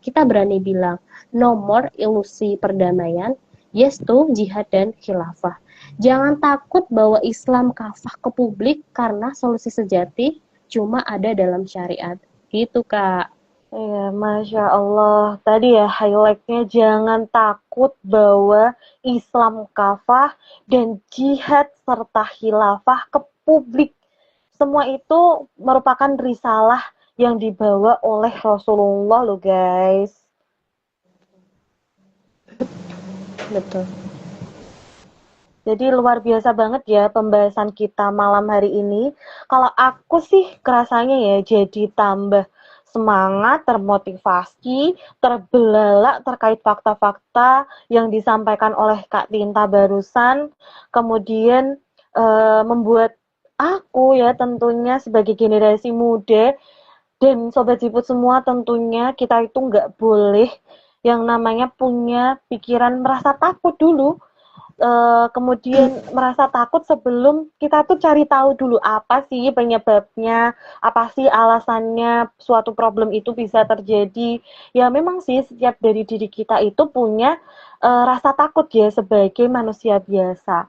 S2: kita berani bilang, no more ilusi perdamaian, yes to jihad dan khilafah. Jangan takut bahwa Islam kafah ke publik karena solusi sejati cuma ada dalam syariat. Gitu, Kak.
S3: Iya, Masya Allah. Tadi ya highlightnya jangan takut bahwa Islam kafah dan jihad serta khilafah ke publik. Semua itu merupakan risalah yang dibawa oleh Rasulullah loh guys.
S2: Betul.
S3: Jadi luar biasa banget ya pembahasan kita malam hari ini. Kalau aku sih kerasanya ya jadi tambah semangat, termotivasi, terbelalak terkait fakta-fakta yang disampaikan oleh Kak Tinta barusan. Kemudian membuat aku ya tentunya sebagai generasi muda dan Sobat Jiput semua tentunya kita itu nggak boleh yang namanya punya pikiran merasa takut dulu. Kemudian merasa takut sebelum kita tuh cari tahu dulu apa sih penyebabnya, apa sih alasannya suatu problem itu bisa terjadi. Ya memang sih setiap dari diri kita itu punya rasa takut ya sebagai manusia biasa.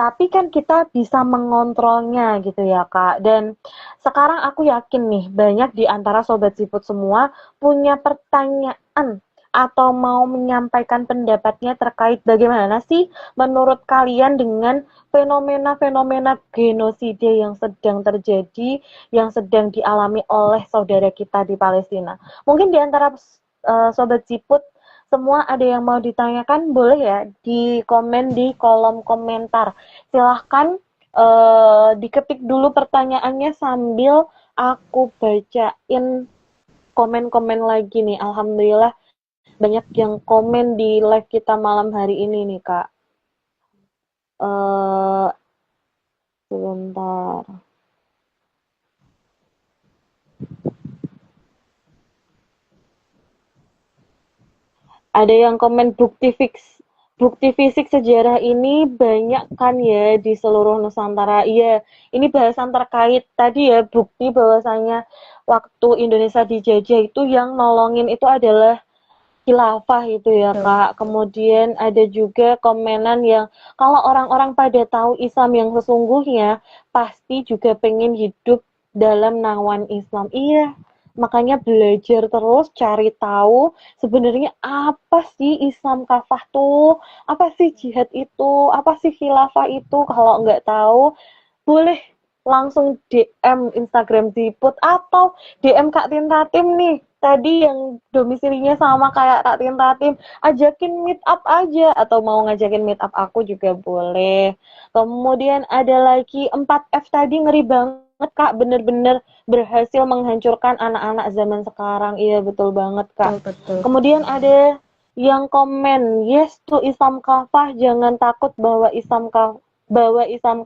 S3: tapi kan kita bisa mengontrolnya gitu ya Kak. Dan sekarang aku yakin nih banyak di antara Sobat Siput semua punya pertanyaan atau mau menyampaikan pendapatnya terkait bagaimana sih menurut kalian dengan fenomena-fenomena genosida yang sedang terjadi, yang sedang dialami oleh saudara kita di Palestina. Mungkin di antara Sobat Siput semua ada yang mau ditanyakan, boleh ya di komen di kolom komentar. Silahkan diketik dulu pertanyaannya sambil aku bacain komen-komen lagi nih. Alhamdulillah banyak yang komen di live kita malam hari ini nih Kak. Sebentar. Ada yang komen bukti fisik sejarah ini banyak kan ya di seluruh Nusantara. Iya, ini bahasan terkait tadi ya, bukti bahwasanya waktu Indonesia dijajah itu yang nolongin itu adalah khilafah itu ya Kak. Kemudian ada juga komenan yang kalau orang-orang pada tahu Islam yang sesungguhnya pasti juga pengen hidup dalam naungan Islam. Iya, makanya belajar terus, cari tahu sebenarnya apa sih Islam kafah tuh, apa sih jihad itu, apa sih khilafah itu. Kalau nggak tahu, boleh langsung DM Instagram Siput atau DM Kak Tinta Tim nih. Tadi yang domisilinya sama kayak Kak Tinta Tim, ajakin meet up aja atau mau ngajakin meet up aku juga boleh. Kemudian ada lagi 4F tadi ngeri banget Kak, bener-bener berhasil menghancurkan anak-anak zaman sekarang. Iya betul banget Kak.
S2: Betul.
S3: Kemudian ada yang komen, yes to Islam kafah, jangan takut bahwa Islam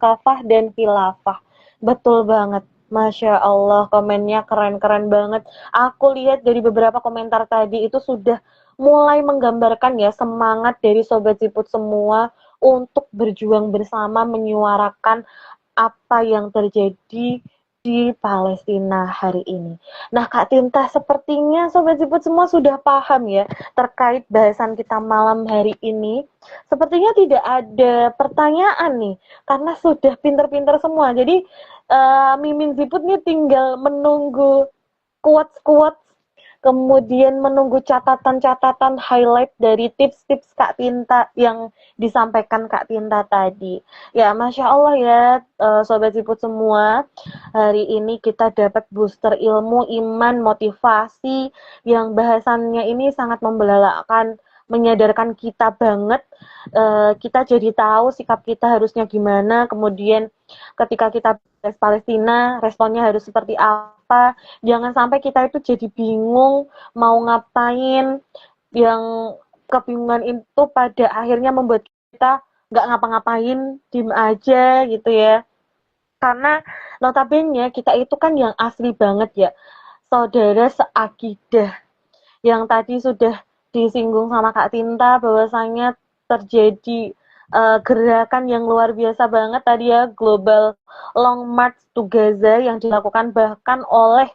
S3: kafah dan khilafah. Betul banget. Masya Allah, komennya keren-keren banget. Aku lihat dari beberapa komentar tadi itu sudah mulai menggambarkan ya semangat dari Sobat Siput semua untuk berjuang bersama menyuarakan apa yang terjadi di Palestina hari ini. Nah Kak Tinta, sepertinya Sobat Siput semua sudah paham ya terkait bahasan kita malam hari ini. Sepertinya tidak ada pertanyaan nih, karena sudah pinter-pinter semua. Jadi Mimin Siput nih tinggal menunggu quotes-quotes, kemudian menunggu catatan-catatan highlight dari tips-tips Kak Tinta yang disampaikan Kak Tinta tadi. Ya, Masya Allah ya, Sobat Siput semua, hari ini kita dapat booster ilmu, iman, motivasi, yang bahasannya ini sangat membelalakan, menyadarkan kita banget, kita jadi tahu sikap kita harusnya gimana, kemudian ketika kita bahas Palestina, responnya harus seperti apa, jangan sampai kita itu jadi bingung mau ngapain, yang kebingungan itu pada akhirnya membuat kita nggak ngapa-ngapain, diem aja gitu ya. Karena notabene kita itu kan yang asli banget ya, saudara seakidah, yang tadi sudah disinggung sama Kak Tinta bahwasanya terjadi gerakan yang luar biasa banget tadi ya, Global Long March to Gaza yang dilakukan bahkan oleh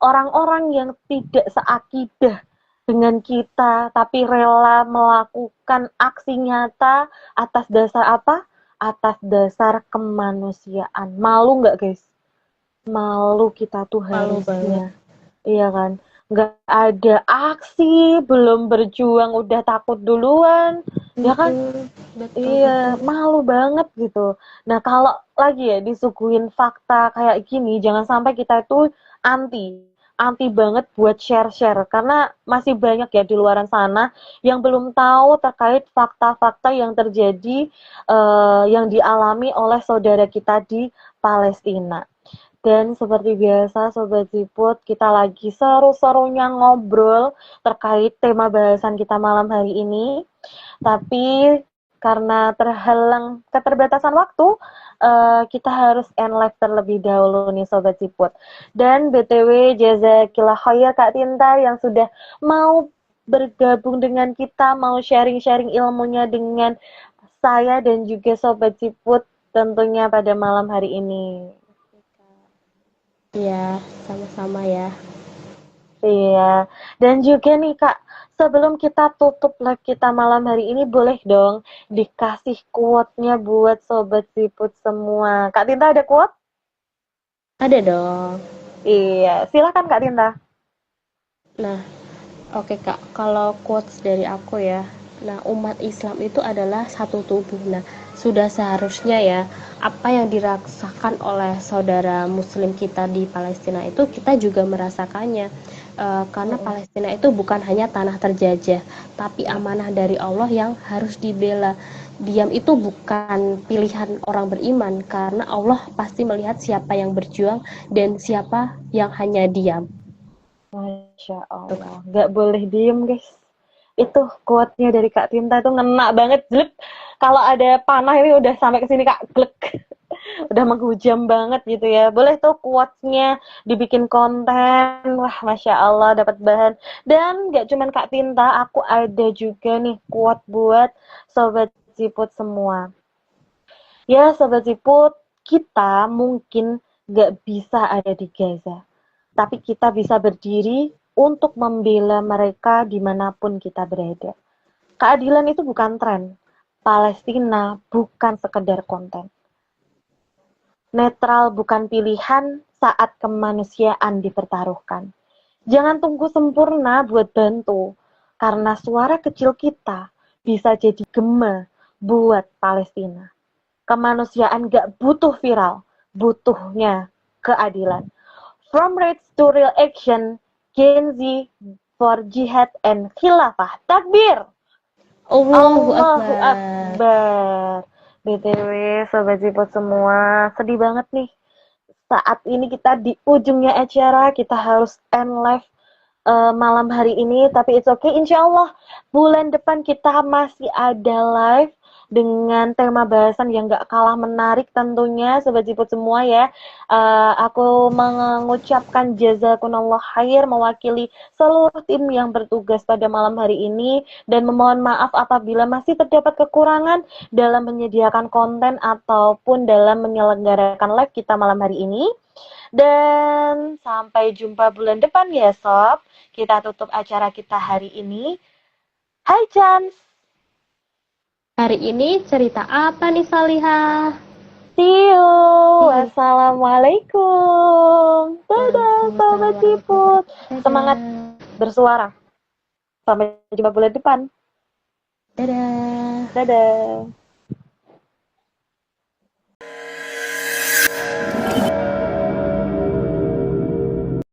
S3: orang-orang yang tidak seakidah dengan kita tapi rela melakukan aksi nyata atas dasar apa? Atas dasar kemanusiaan. Malu nggak guys? Malu kita tuh
S2: Malu
S3: harusnya. Iya kan? Nggak ada aksi, belum berjuang udah takut duluan, ya kan?
S2: Betul,
S3: Iya, malu banget gitu. Nah, kalau lagi ya disuguhin fakta kayak gini, jangan sampai kita itu anti banget buat share-share, karena masih banyak ya di luaran sana yang belum tahu terkait fakta-fakta yang terjadi, yang dialami oleh saudara kita di Palestina. Dan seperti biasa Sobat Siput, kita lagi seru-serunya ngobrol terkait tema bahasan kita malam hari ini. Tapi karena terhalang keterbatasan waktu, kita harus end live terlebih dahulu nih Sobat Siput. Dan BTW jazakillah khair Kak Tinta yang sudah mau bergabung dengan kita, mau sharing-sharing ilmunya dengan saya dan juga Sobat Siput tentunya pada malam hari ini.
S2: Iya, sama-sama ya.
S3: Iya, dan juga nih Kak, Sebelum kita tutup live kita malam hari ini, boleh dong dikasih quote-nya buat Sobat Siput semua. Kak Tinta ada quote?
S2: Ada dong.
S3: Iya, silakan Kak Tinta.
S2: Nah, oke Kak, kalau quotes dari aku ya. Nah, umat Islam itu adalah satu tubuh. Nah, sudah seharusnya ya, apa yang dirasakan oleh saudara muslim kita di Palestina itu kita juga merasakannya. Karena
S3: Mm-mm.
S2: Palestina itu bukan hanya tanah terjajah, tapi
S3: Ya.
S2: amanah dari Allah yang harus dibela. Diam itu bukan pilihan orang beriman, karena Allah pasti melihat siapa yang berjuang dan siapa yang hanya diam.
S3: Masya
S2: Tuh, Kak.
S3: Allah, nggak boleh diem guys. Itu quote-nya dari Kak Tinta itu ngena banget, jelek. Kalau ada panah ini udah sampai ke sini Kak, glek. Udah menghujam banget gitu ya. Boleh tuh quotes-nya dibikin konten. Wah, Masya Allah, dapat bahan. Dan nggak cuman Kak Tinta, aku ada juga nih quote buat Sobat Siput semua. Ya, Sobat Siput, kita mungkin nggak bisa ada di Gaza. Tapi kita bisa berdiri untuk membela mereka dimanapun kita berada. Keadilan itu bukan tren. Palestina bukan sekedar konten. Netral bukan pilihan saat kemanusiaan dipertaruhkan. Jangan tunggu sempurna buat bantu, karena suara kecil kita bisa jadi gema buat Palestina. Kemanusiaan gak butuh viral, butuhnya keadilan. From raids to real action, Gen Z for jihad and khilafah. Takbir!
S2: Allahu
S3: Allahu
S2: Akbar.
S3: Akbar. BTW, Sobat Zipot semua, sedih banget nih. Saat ini kita di ujungnya acara, kita harus end live malam hari ini, tapi it's okay. Insya Allah bulan depan kita masih ada live dengan tema bahasan yang gak kalah menarik tentunya Sobat Ziput semua ya. Aku mengucapkan jazakumullah khair mewakili seluruh tim yang bertugas pada malam hari ini dan memohon maaf apabila masih terdapat kekurangan dalam menyediakan konten ataupun dalam menyelenggarakan live kita malam hari ini. Dan sampai jumpa bulan depan ya Sob. Kita tutup acara kita hari ini. Hai Chance.
S2: Hari ini cerita apa nih Salihah?
S3: See you. Wassalamualaikum. Dadah Sobat Siput. Semangat bersuara. Sampai jumpa bulan depan.
S2: Dadah.
S3: Dadah.